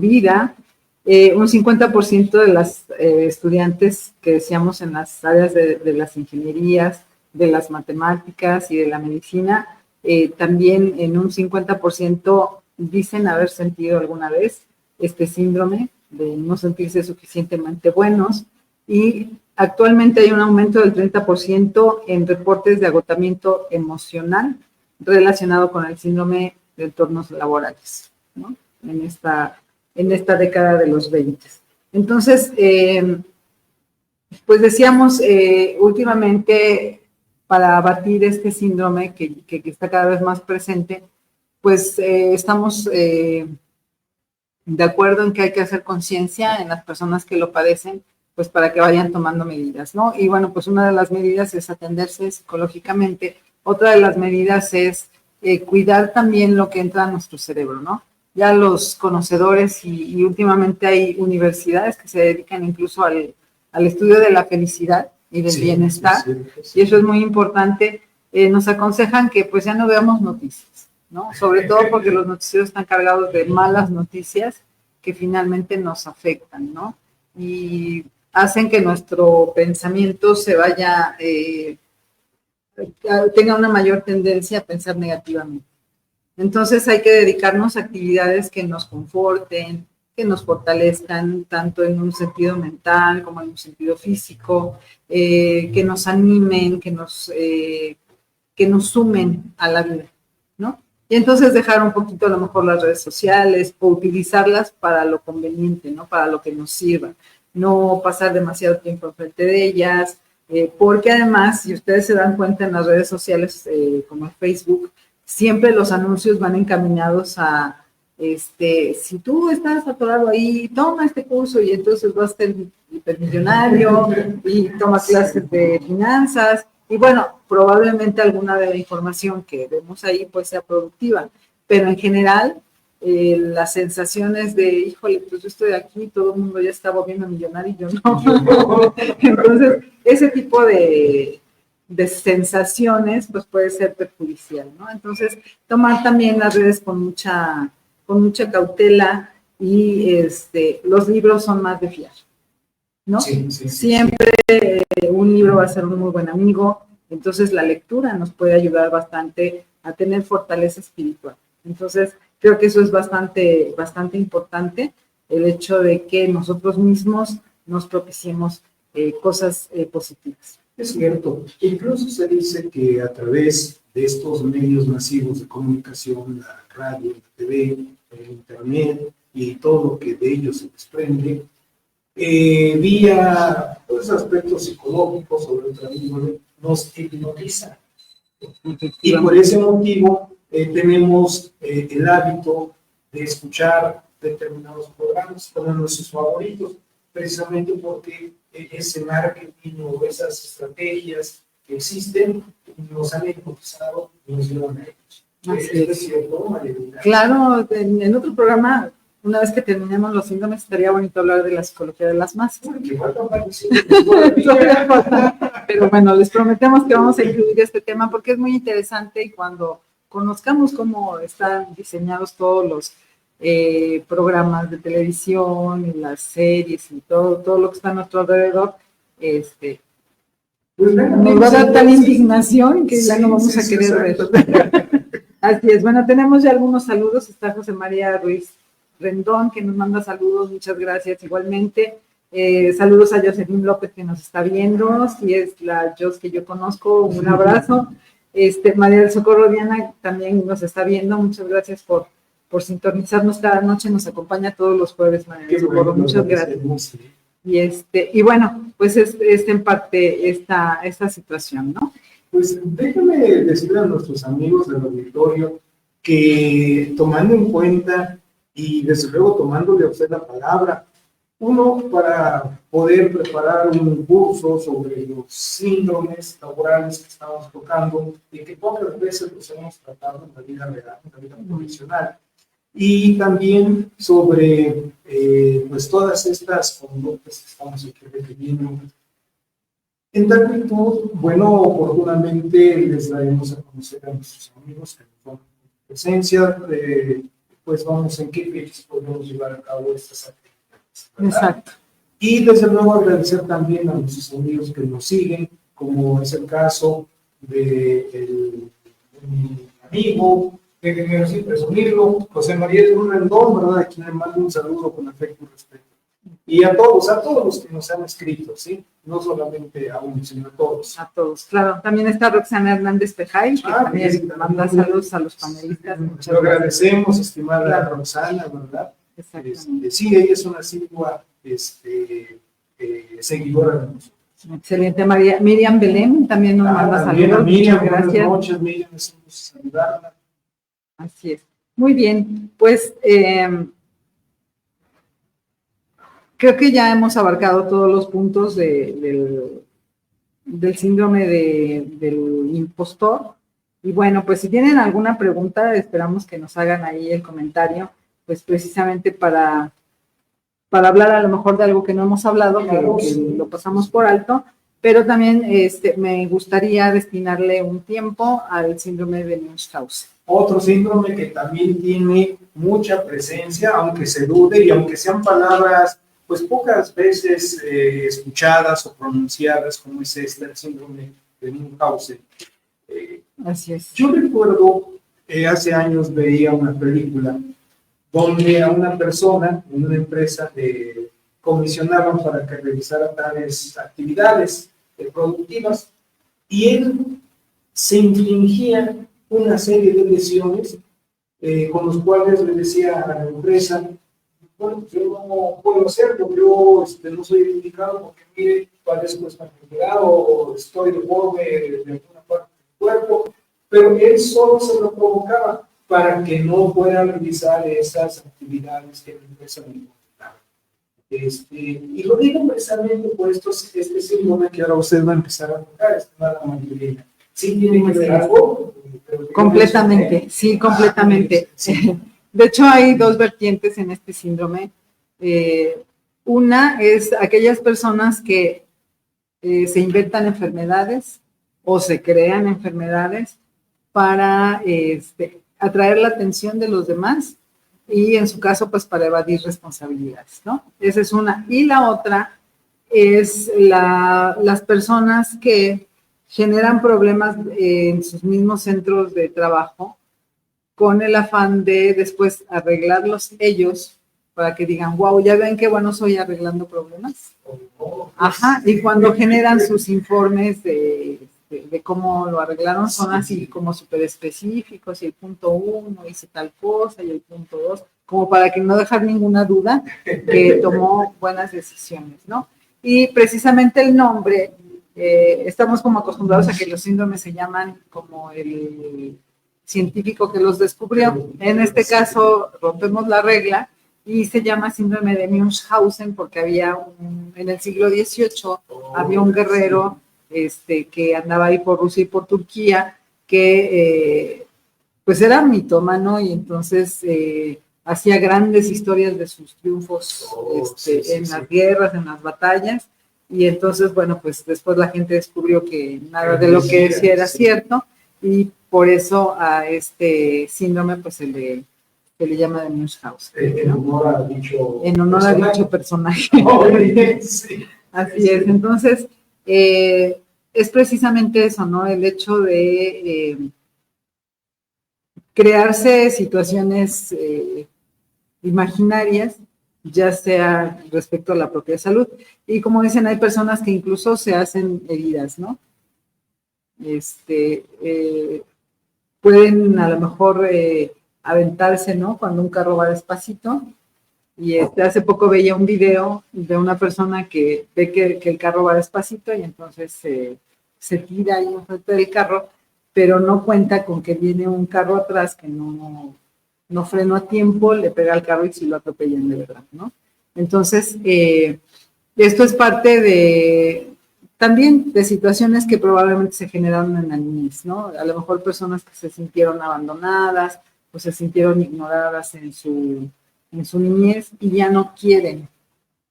vida. Un 50% de las estudiantes que decíamos en las áreas de las ingenierías, de las matemáticas y de la medicina, también en un 50% dicen haber sentido alguna vez este síndrome de no sentirse suficientemente buenos, y actualmente hay un aumento del 30% en reportes de agotamiento emocional relacionado con el síndrome de entornos laborales, ¿no? En esta década de los 20. Entonces, pues decíamos, últimamente, para abatir este síndrome que está cada vez más presente, pues estamos de acuerdo en que hay que hacer conciencia en las personas que lo padecen, pues para que vayan tomando medidas, ¿no? Y bueno, pues una de las medidas es atenderse psicológicamente. Otra de las medidas es cuidar también lo que entra a nuestro cerebro, ¿no? Ya los conocedores y últimamente hay universidades que se dedican incluso al estudio de la felicidad y del bienestar, y eso es muy importante. Nos aconsejan que pues ya no veamos noticias, ¿no? Sobre todo porque los noticieros están cargados de malas noticias que finalmente nos afectan, ¿no? Y hacen que nuestro pensamiento se vaya, tenga una mayor tendencia a pensar negativamente. Entonces hay que dedicarnos a actividades que nos conforten, que nos fortalezcan tanto en un sentido mental como en un sentido físico, que nos animen, que nos sumen a la vida, ¿no? Y entonces dejar un poquito a lo mejor las redes sociales o utilizarlas para lo conveniente, ¿no? Para lo que nos sirva. No pasar demasiado tiempo enfrente de ellas, porque además, si ustedes se dan cuenta en las redes sociales como en Facebook, siempre los anuncios van encaminados a, si tú estás atorado ahí, toma este curso y entonces vas a ser hipermillonario y toma clases de finanzas. Y bueno, probablemente alguna de la información que vemos ahí pues sea productiva, pero en general las sensaciones de, híjole, pues yo estoy aquí, todo el mundo ya está volviendo millonario y yo no. Entonces, ese tipo de sensaciones pues puede ser perjudicial, ¿no? Entonces, tomar también las redes con mucha cautela y los libros son más de fiar, ¿no? Sí. Siempre un libro va a ser un muy buen amigo, entonces la lectura nos puede ayudar bastante a tener fortaleza espiritual. Entonces, creo que eso es bastante importante, el hecho de que nosotros mismos nos propiciemos cosas positivas. Es cierto. Incluso se dice que a través de estos medios masivos de comunicación, la radio, la TV, el internet y todo lo que de ellos se desprende, vía pues, aspectos psicológicos sobre otra índole, nos hipnotiza. Y por ese motivo tenemos el hábito de escuchar determinados programas, como nuestros favoritos, precisamente porque ese marketing o esas estrategias que existen nos han hipnotizado y nos llevan a ellos. ¿Es cierto, María? Claro, en otro programa, una vez que terminemos los síndromes, estaría bonito hablar de la psicología de las masas. Pero bueno, les prometemos que vamos a incluir este tema porque es muy interesante y cuando conozcamos cómo están diseñados todos los programas de televisión y las series y todo lo que está a nuestro alrededor, Pues nos va a dar tal indignación que ya no vamos a querer ver. Así es. Bueno, tenemos ya algunos saludos. Está José María Ruiz Rendón, que nos manda saludos. Muchas gracias. Igualmente, saludos a Jocelyn López, que nos está viendo. Si es la Jos que yo conozco, un abrazo. María del Socorro Diana también nos está viendo. Muchas gracias por sintonizarnos cada noche. Nos acompaña todos los jueves, María del Socorro. Muchas gracias. Y bueno, pues es en parte esta situación, ¿no? Pues déjame decirle a nuestros amigos del auditorio que tomando en cuenta y desde luego tomándole a usted la palabra, uno para poder preparar un curso sobre los síndromes laborales que estamos tocando y que pocas veces los hemos tratado en la vida real, en la vida profesional, y también sobre pues todas estas conductas que estamos aquí refiriendo. En tal virtud, bueno, oportunamente les daremos a conocer a nuestros amigos que nos van a presencia, pues vamos en qué fechas podemos llevar a cabo estas actividades, ¿verdad? Exacto. Y desde luego agradecer también a nuestros amigos que nos siguen, como es el caso de mi amigo, que quiero decir, presumirlo, José María Rendón, ¿verdad? A quien le mando un saludo con afecto y respeto. Y a todos los que nos han escrito, ¿sí? No solamente a uno, sino a todos. A todos, claro. También está Roxana Hernández Pejay, que también sí, manda saludos a los panelistas. Muchas Lo gracias. agradecemos, estimada Claro. Roxana, ¿verdad? Exactamente. Sí, ella es una asidua seguidora de nosotros. Excelente, María. Miriam Belén también nos manda También saludos. a Miriam, Muchas buenas gracias. noches, Miriam, es un gusto saludarla. Así es. Muy bien, pues creo que ya hemos abarcado todos los puntos del síndrome del impostor. Y bueno, pues si tienen alguna pregunta, esperamos que nos hagan ahí el comentario, pues precisamente para hablar a lo mejor de algo que no hemos hablado, que lo pasamos por alto, pero también me gustaría destinarle un tiempo al síndrome de Munchausen. Otro síndrome que también tiene mucha presencia, aunque se dude y aunque sean palabras pues pocas veces escuchadas o pronunciadas, como es el síndrome de Munchausen. Así es. Yo recuerdo, hace años veía una película donde a una persona en una empresa comisionaban para que realizara tales actividades productivas y él se infligía una serie de lesiones con los cuales le decía a la empresa, bueno, yo no puedo hacerlo, yo no soy indicado porque mire, padezco esta enfermedad o estoy deforme de alguna parte del cuerpo, pero él solo se lo provocaba para que no pueda realizar esas actividades que la empresa le implicaba. Y lo digo precisamente por este síndrome que ahora usted va a empezar a tocar, la mayoría. Sí tiene que ver algo. Completamente, sí, completamente. Sí. De hecho, hay dos vertientes en este síndrome. Una es aquellas personas que se inventan enfermedades o se crean enfermedades para atraer la atención de los demás y en su caso, pues para evadir responsabilidades, ¿no? Esa es una. Y la otra es las personas que generan problemas en sus mismos centros de trabajo con el afán de después arreglarlos ellos para que digan, wow, ya ven qué bueno soy arreglando problemas. Ajá, y cuando generan sus informes de cómo lo arreglaron, son así como súper específicos, y el punto 1 hice tal cosa, y el punto 2, como para que no dejar ninguna duda que tomó buenas decisiones, ¿no? Y precisamente el nombre, estamos como acostumbrados a que los síndromes se llaman como el científico que los descubrió. En este caso, rompemos la regla y se llama síndrome de Munchausen porque en el siglo XVIII había un guerrero que andaba ahí por Rusia y por Turquía que pues era mitómano y entonces hacía grandes historias de sus triunfos en las guerras, en las batallas, y entonces, bueno, pues después la gente descubrió que nada de lo que decía era cierto, y por eso a este síndrome pues se le llama de Munchausen, ¿no? En honor a dicho personaje. Sí. Así es, entonces es precisamente eso, ¿no? El hecho de crearse situaciones imaginarias, ya sea respecto a la propia salud. Y como dicen, hay personas que incluso se hacen heridas, ¿no? Pueden a lo mejor aventarse, ¿no? Cuando un carro va despacito. Y hace poco veía un video de una persona que ve que el carro va despacito y entonces se tira ahí enfrente del carro, pero no cuenta con que viene un carro atrás que no frenó a tiempo, le pega al carro y sí lo atropellan de verdad, ¿no? Entonces, esto es parte también de situaciones que probablemente se generaron en la niñez, ¿no? A lo mejor personas que se sintieron abandonadas o se sintieron ignoradas en su niñez y ya no quieren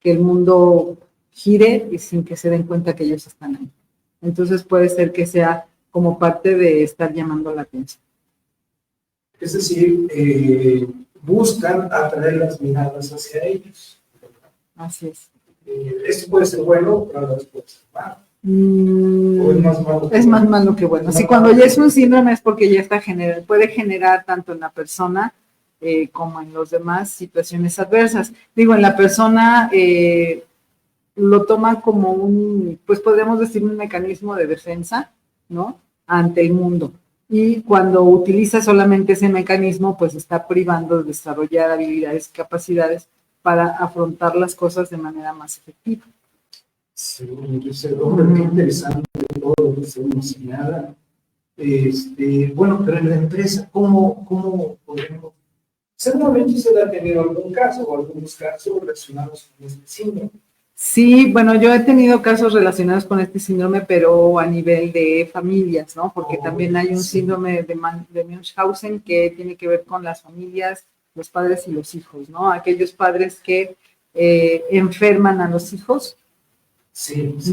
que el mundo gire y sin que se den cuenta que ellos están ahí. Entonces puede ser que sea como parte de estar llamando la atención. Es decir, buscan atraer las miradas hacia ellos. Así es. Esto puede ser bueno, pero a la vez puede ser malo. ¿O es más malo? Es más malo que bueno. Sí, cuando ya es un síndrome es porque ya puede generar tanto en la persona como en los demás situaciones adversas. Digo, en la persona lo toma como pues podríamos decir un mecanismo de defensa, ¿no? Ante el mundo. Y cuando utiliza solamente ese mecanismo, pues está privando de desarrollar habilidades y capacidades para afrontar las cosas de manera más efectiva. Sí, hombre, qué interesante todo lo que se nos señala. Bueno, pero en la empresa, ¿cómo podemos? Seguramente usted ha tenido algún caso o algunos casos relacionados con este síndrome. Sí, bueno, yo he tenido casos relacionados con este síndrome, pero a nivel de familias, ¿no? Porque también hay un síndrome de Munchausen que tiene que ver con las familias, los padres y los hijos, ¿no? Aquellos padres que enferman a los hijos,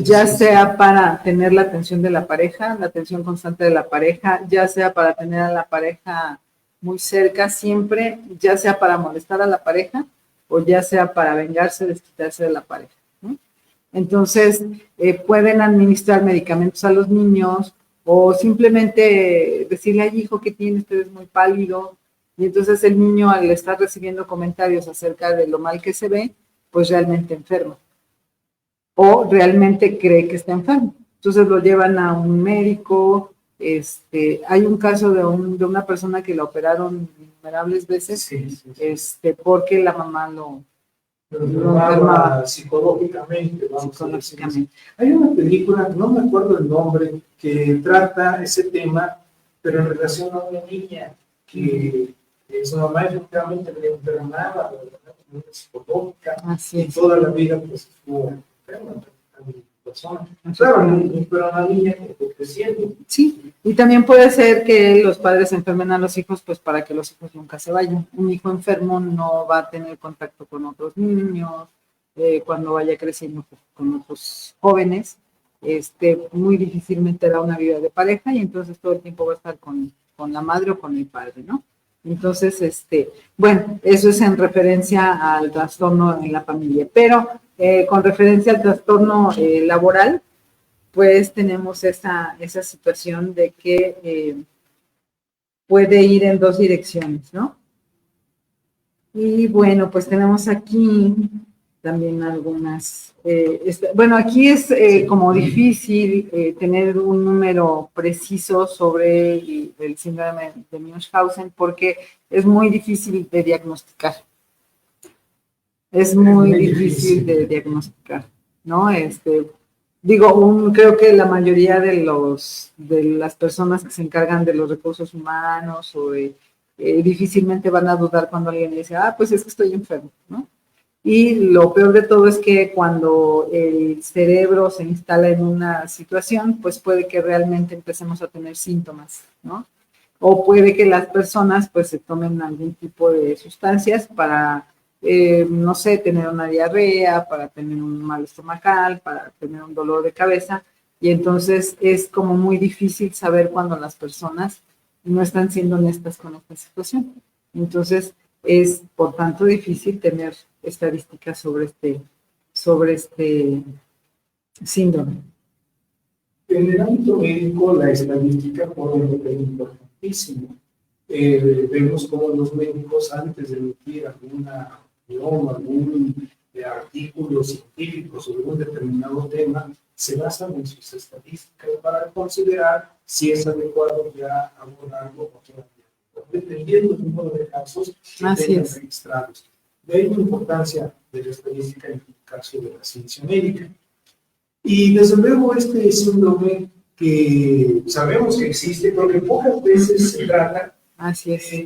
ya sea para tener la atención de la pareja, la atención constante de la pareja, ya sea para tener a la pareja muy cerca, siempre, ya sea para molestar a la pareja o ya sea para vengarse, desquitarse de la pareja, ¿no? Entonces, pueden administrar medicamentos a los niños o simplemente decirle, ay, hijo, ¿qué tiene? Usted es muy pálido. Y entonces el niño, al estar recibiendo comentarios acerca de lo mal que se ve, pues realmente enferma. O realmente cree que está enfermo. Entonces lo llevan a un médico. Hay un caso de una persona que la operaron innumerables veces, Sí, sí, sí. porque la mamá lo Enfermaba psicológicamente, vamos a decir así. Hay una película, no me acuerdo el nombre, que trata ese tema, pero en relación a una niña que su mamá efectivamente le enfermaba de manera psicológica y toda la vida pues estuvo enferma. Claro, pero una niña que fue creciendo. Sí, y también puede ser que los padres enfermen a los hijos, pues para que los hijos nunca se vayan. Un hijo enfermo no va a tener contacto con otros niños, cuando vaya creciendo con otros jóvenes, muy difícilmente hará una vida de pareja y entonces todo el tiempo va a estar con la madre o con el padre, ¿no? Entonces, bueno, eso es en referencia al trastorno en la familia, pero con referencia al trastorno laboral, pues tenemos esa situación de que puede ir en dos direcciones, ¿no? Y bueno, pues tenemos aquí también algunas, bueno, aquí es como difícil tener un número preciso sobre el síndrome de Munchausen porque es muy difícil de diagnosticar. Es muy difícil de diagnosticar, ¿no? Creo que la mayoría de las personas que se encargan de los recursos humanos difícilmente van a dudar cuando alguien dice, pues es que estoy enfermo, ¿no? Y lo peor de todo es que cuando el cerebro se instala en una situación, pues puede que realmente empecemos a tener síntomas, ¿no? O puede que las personas pues se tomen algún tipo de sustancias para, no sé, tener una diarrea, para tener un mal estomacal, para tener un dolor de cabeza. Y entonces es como muy difícil saber cuando las personas no están siendo honestas con esta situación. Entonces es, por tanto, difícil tener estadísticas sobre este síndrome. En el ámbito médico, la estadística juega un papel importantísimo. Vemos cómo los médicos, antes de emitir alguna opinión, algún artículo científico sobre un determinado tema, se basan en sus estadísticas para considerar si es adecuado ya abordarlo o todavía, dependiendo del número de casos que tengan registrados. De ahí la importancia de la estadística en el caso de la ciencia médica. Y desde luego este síndrome que sabemos que existe, pero que pocas veces se trata,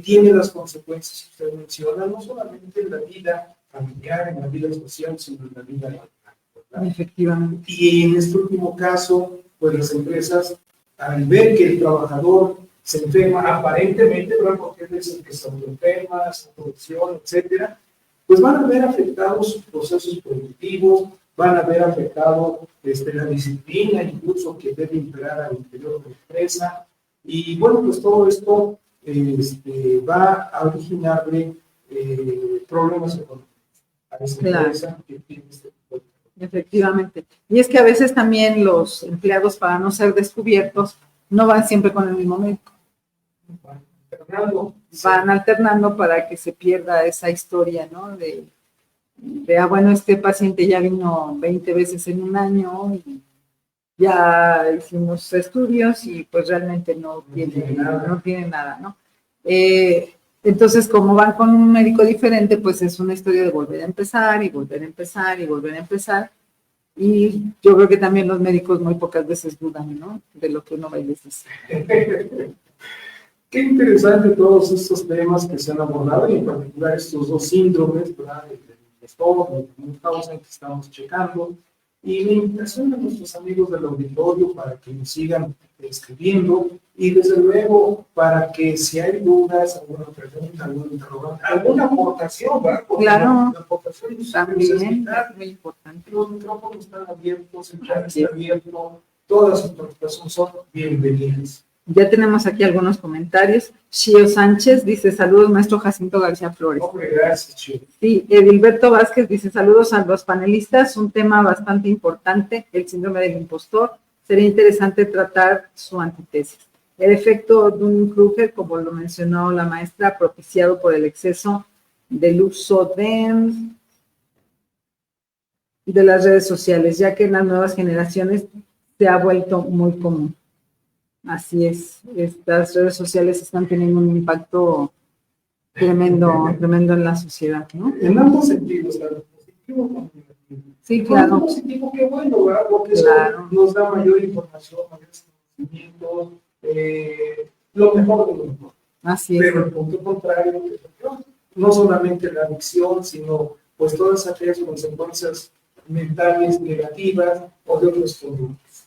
tiene las consecuencias que usted menciona, no solamente en la vida familiar, en la vida social, sino en la vida laboral. Efectivamente. Y en este último caso, pues las empresas, al ver que el trabajador se enferma aparentemente, ¿verdad? Porque es el que se autoenferma, su producción, etcétera, pues van a ver afectados sus procesos productivos, van a ver afectado la disciplina incluso que debe imperar al interior de la empresa. Y bueno, pues todo esto va a originarle problemas económicos a esa empresa que tiene este tipo de... Efectivamente. Y es que a veces también los empleados, para no ser descubiertos, no van siempre con el mismo médico. Van alternando para que se pierda esa historia, ¿no? De bueno, este paciente ya vino 20 veces en un año y ya hicimos estudios y pues realmente no tiene nada, ¿no? Entonces, como van con un médico diferente, pues es una historia de volver a empezar y volver a empezar y volver a empezar. Y yo creo que también los médicos muy pocas veces dudan, ¿no? De lo que uno va y les dice. Qué interesante todos estos temas que se han abordado y en particular estos dos síndromes, ¿verdad? El Munchausen que estamos checando. Y la invitación a nuestros amigos del auditorio para que nos sigan escribiendo y desde luego para que si hay dudas, alguna pregunta, algún interrogante, alguna aportación, ¿verdad? Porque claro, la aportación también es muy importante. Los micrófonos están abiertos, el chat está abierto, todas las aportaciones son bienvenidas. Ya tenemos aquí algunos comentarios. Shio Sánchez dice, saludos, maestro Jacinto García Flores. Hombre, gracias, Shio. Sí, Edilberto Vázquez dice, saludos a los panelistas, un tema bastante importante, el síndrome del impostor. Sería interesante tratar su antítesis. El efecto Dunning-Kruger, como lo mencionó la maestra, propiciado por el exceso del uso de las redes sociales, ya que en las nuevas generaciones se ha vuelto muy común. Así es, estas redes sociales están teniendo un impacto tremendo en la sociedad, ¿no? En ambos sentidos, tanto positivo como negativo. Sí, claro. Lo positivo, qué bueno, ¿verdad? Porque claro. Eso nos da mayor información, mayores conocimientos, lo mejor de lo mejor. Así es. Pero el punto contrario, no solamente la adicción, sino pues todas aquellas consecuencias mentales negativas o de otros conductos.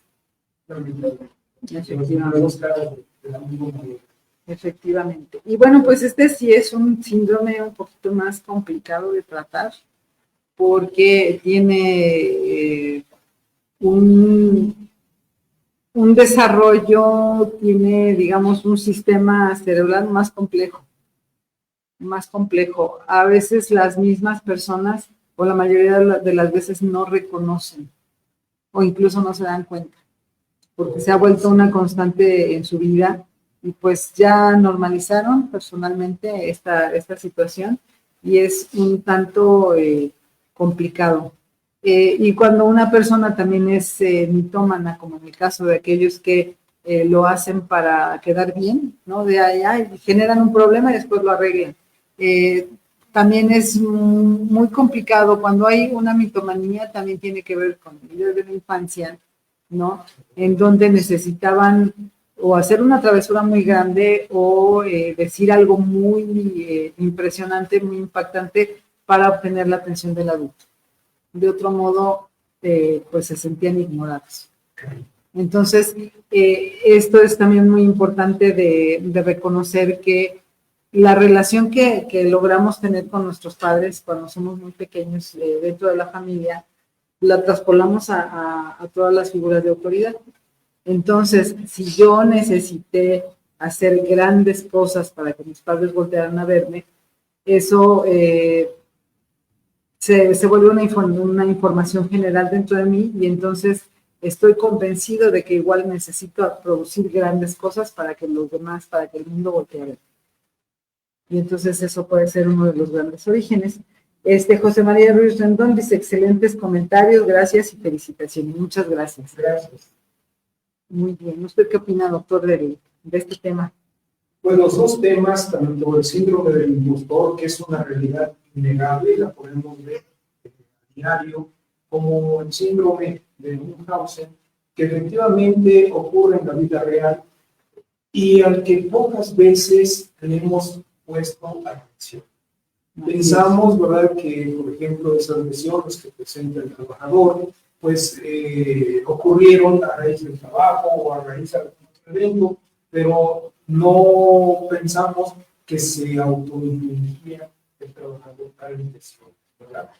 Efectivamente. Y bueno, pues este sí es un síndrome un poquito más complicado de tratar porque tiene un desarrollo, tiene, digamos, un sistema cerebral más complejo. A veces las mismas personas, o la mayoría de las veces, no reconocen o incluso no se dan cuenta, porque se ha vuelto una constante en su vida y pues ya normalizaron personalmente esta situación y es un tanto complicado. Y cuando una persona también es mitómana, como en el caso de aquellos que lo hacen para quedar bien, ¿no? De allá generan un problema y después lo arreglan. También es muy complicado. Cuando hay una mitomanía, también tiene que ver con heridas de la infancia, ¿no? En donde necesitaban o hacer una travesura muy grande o decir algo muy impresionante, muy impactante para obtener la atención del adulto. De otro modo, pues se sentían ignorados. Entonces, esto es también muy importante de reconocer que la relación que logramos tener con nuestros padres cuando somos muy pequeños dentro de la familia, la traspolamos a todas las figuras de autoridad. Entonces, si yo necesité hacer grandes cosas para que mis padres voltearan a verme, eso se vuelve una información general dentro de mí y entonces estoy convencido de que igual necesito producir grandes cosas para que los demás, para que el mundo voltee a ver. Y entonces eso puede ser uno de los grandes orígenes. José María Ruiz Rendón dice, excelentes comentarios, gracias y felicitaciones. Muchas gracias. Gracias. Muy bien. ¿Usted qué opina, doctor, de este tema? Pues los dos temas, tanto el síndrome del impostor, que es una realidad innegable, la podemos ver a diario, como el síndrome de Munchausen, que efectivamente ocurre en la vida real y al que pocas veces tenemos puesto atención. Pensamos, ¿verdad?, que, por ejemplo, esas lesiones que presenta el trabajador, pues ocurrieron a raíz del trabajo o a raíz de algún evento, pero no pensamos que se autoinfligía el trabajador tal lesión, ¿verdad?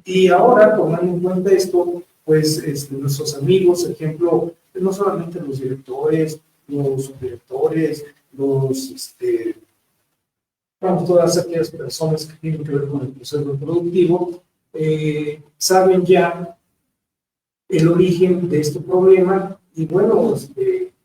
Y ahora, tomando en cuenta esto, pues nuestros amigos, ejemplo, no solamente los directores, los subdirectores, todas aquellas personas que tienen que ver con el proceso productivo, saben ya el origen de este problema y bueno,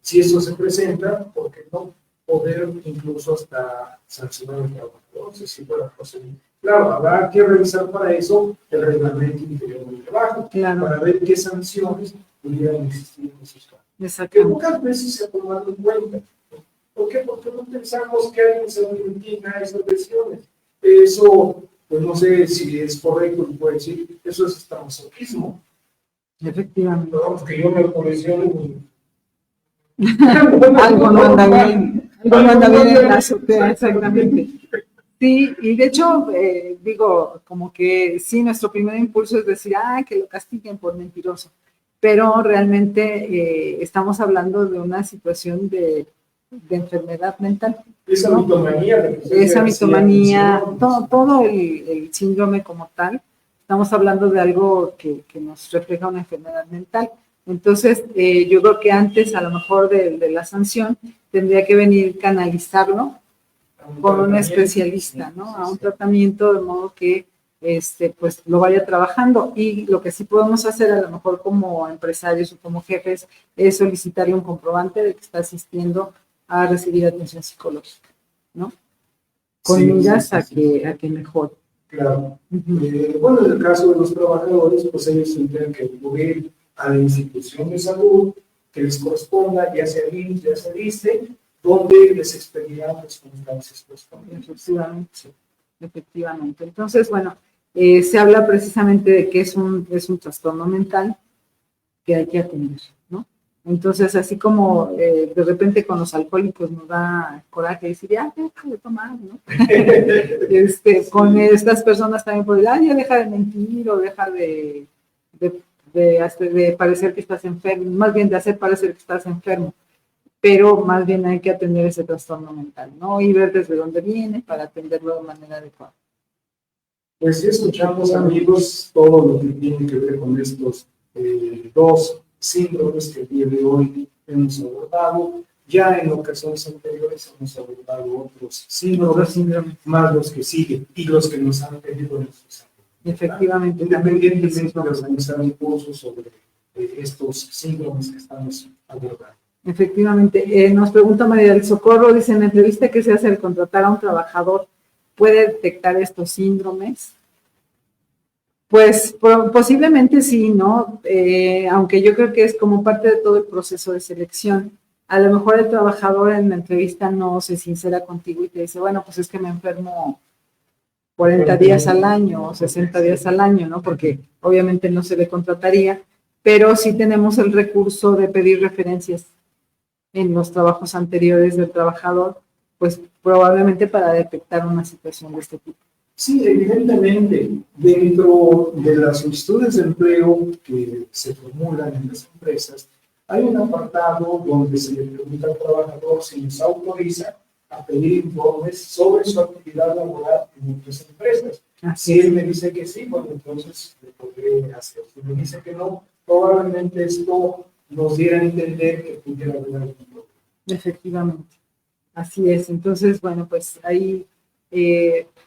si eso se presenta, ¿por qué no poder incluso hasta sancionar al trabajador? Si fuera posible. Claro, habrá que revisar para eso el reglamento interior del trabajo, claro, para ver qué sanciones pudieran existir en esos casos. Que pocas veces se ha tomado en cuenta. ¿Por qué? Porque no pensamos que alguien se aumentina esas lesiones. Eso, pues no sé si es correcto, lo puedo decir, eso es hasta masoquismo. Efectivamente. Vamos, que yo me colecciono. Algo no anda bien. Algo no anda bien en la azotea, exactamente. Sí, y de hecho, digo, como que sí, nuestro primer impulso es decir, que lo castiguen por mentiroso. Pero realmente estamos hablando de una situación de enfermedad mental. Esa ¿no? mitomanía. Esa mitomanía, todo el síndrome como tal, estamos hablando de algo que nos refleja una enfermedad mental. Entonces, yo creo que antes, a lo mejor de la sanción, tendría que venir canalizarlo con un especialista, ¿no? A un tratamiento, de modo que pues lo vaya trabajando. Y lo que sí podemos hacer, a lo mejor como empresarios o como jefes, es solicitarle un comprobante de que está asistiendo a recibir atención psicológica, ¿no? Con miras a que mejore. Claro. Bueno, en el caso de los trabajadores, pues ellos tendrían que recurrir a la institución de salud que les corresponda, ya sea IMSS, ya sea ISSSTE, donde les expedirán las circunstancias correspondientes. Efectivamente. Entonces, bueno, se habla precisamente de que es un trastorno mental que hay que atender, ¿no? Entonces, así como de repente con los alcohólicos nos da coraje decir, ya, deja de tomar, ¿no? Con estas personas también puede decir, ya deja de mentir o deja de parecer que estás enfermo, más bien de hacer parecer que estás enfermo, pero más bien hay que atender ese trastorno mental, ¿no? Y ver desde dónde viene para atenderlo de manera adecuada. Pues sí, escuchamos, amigos, todo lo que tiene que ver con estos dos síndromes que el día de hoy hemos abordado. Ya en ocasiones anteriores hemos abordado otros síndromes, más los que siguen y los que nos han pedido nuestros amigos. Efectivamente. Independientemente de organizar un curso sobre estos síndromes que estamos abordando. Efectivamente. Nos pregunta María del Socorro, dice, en la entrevista que se hace al contratar a un trabajador, ¿puede detectar estos síndromes? Pues posiblemente sí, ¿no? Aunque yo creo que es como parte de todo el proceso de selección. A lo mejor el trabajador en la entrevista no se sincera contigo y te dice, bueno, pues es que me enfermo 40 días al año o 60 días al año, ¿no? Porque obviamente no se le contrataría, pero sí tenemos el recurso de pedir referencias en los trabajos anteriores del trabajador, pues probablemente para detectar una situación de este tipo. Sí, evidentemente, dentro de las solicitudes de empleo que se formulan en las empresas, hay un apartado donde se le pregunta al trabajador si nos autoriza a pedir informes sobre su actividad laboral en otras empresas. Si él me dice que sí, bueno, entonces le podré hacer. Si me dice que no, probablemente esto nos diera a entender que pudiera haber algún problema. Efectivamente, así es. Entonces, bueno, pues ahí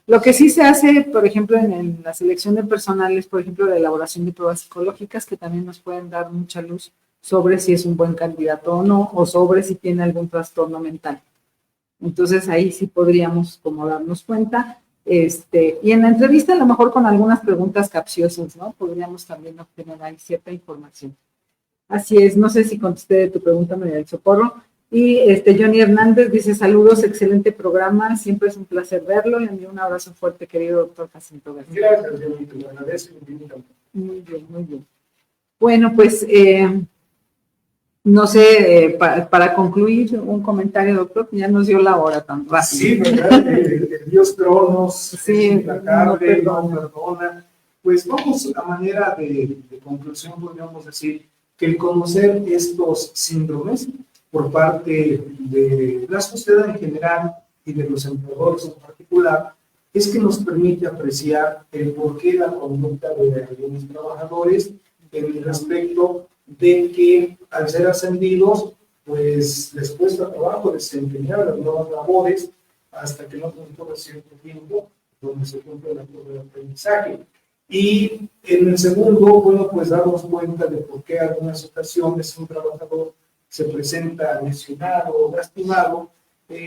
lo que sí se hace, por ejemplo, en la selección de personal es, por ejemplo, la elaboración de pruebas psicológicas que también nos pueden dar mucha luz sobre si es un buen candidato o no, o sobre si tiene algún trastorno mental. Entonces ahí sí podríamos como darnos cuenta. Y en la entrevista a lo mejor con algunas preguntas capciosas, ¿no? Podríamos también obtener ahí cierta información. Así es, no sé si contesté de tu pregunta, María del Socorro. Y Johnny Hernández dice, saludos, excelente programa, siempre es un placer verlo. Le envío un abrazo fuerte, querido doctor Jacinto García. Gracias, Johnny, te lo agradezco. Muy bien, muy bien. Bueno, pues no sé, para concluir un comentario, doctor, que ya nos dio la hora tan rápido. Sí, ¿verdad? Dios Cronos, sí, la carne, no perdona. Pues vamos, a manera de conclusión, podríamos decir que el conocer estos síndromes por parte de la sociedad en general y de los empleadores en particular, es que nos permite apreciar el porqué de la conducta de algunos trabajadores en el aspecto de que al ser ascendidos, pues les cuesta trabajo desempeñar las nuevas labores hasta que no transcurra cierto tiempo donde se cumple la curva de aprendizaje. Y en el segundo, bueno, pues darnos cuenta de por qué en algunas ocasiones un trabajador se presenta lesionado o lastimado.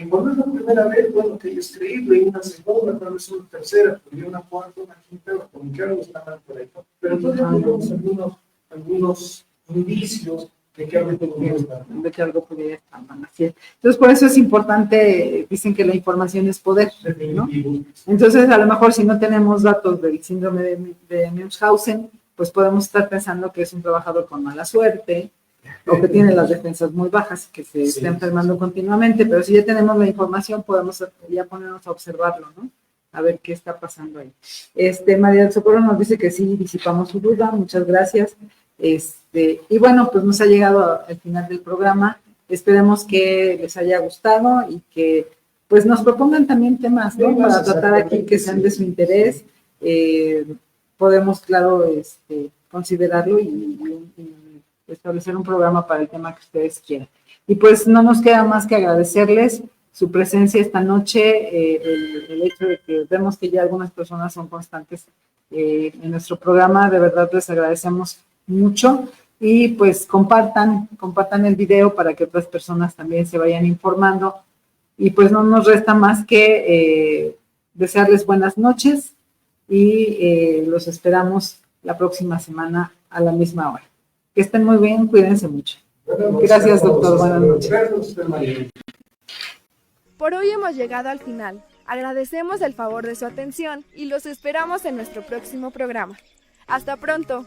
Cuando es la primera vez, bueno, que es creíble, y una segunda, tal vez una tercera, y una cuarta, una quinta, como que algo está mal por ahí, ¿no? Pero entonces tenemos algunos indicios de que algo pudiera estar mal. De que algo pudiera estar mal, así es. Entonces, por eso es importante, dicen que la información es poder, ¿no? Entonces, a lo mejor si no tenemos datos del síndrome de Munchausen, pues podemos estar pensando que es un trabajador con mala suerte, o que tiene las defensas muy bajas y que se está enfermando continuamente, pero si ya tenemos la información, podemos ya ponernos a observarlo, ¿no? A ver qué está pasando ahí. María del Socorro nos dice que sí, disipamos su duda, muchas gracias. Y bueno, pues nos ha llegado al final del programa. Esperemos que les haya gustado y que pues nos propongan también temas, ¿no? Para tratar aquí que sean de su interés. Podemos, claro, considerarlo y establecer un programa para el tema que ustedes quieran. Y pues no nos queda más que agradecerles su presencia esta noche, el hecho de que vemos que ya algunas personas son constantes en nuestro programa, de verdad les agradecemos mucho y pues compartan el video para que otras personas también se vayan informando y pues no nos resta más que desearles buenas noches y los esperamos la próxima semana a la misma hora. Que estén muy bien, cuídense mucho. Gracias, doctor. Buenas noches. Por hoy hemos llegado al final. Agradecemos el favor de su atención y los esperamos en nuestro próximo programa. ¡Hasta pronto!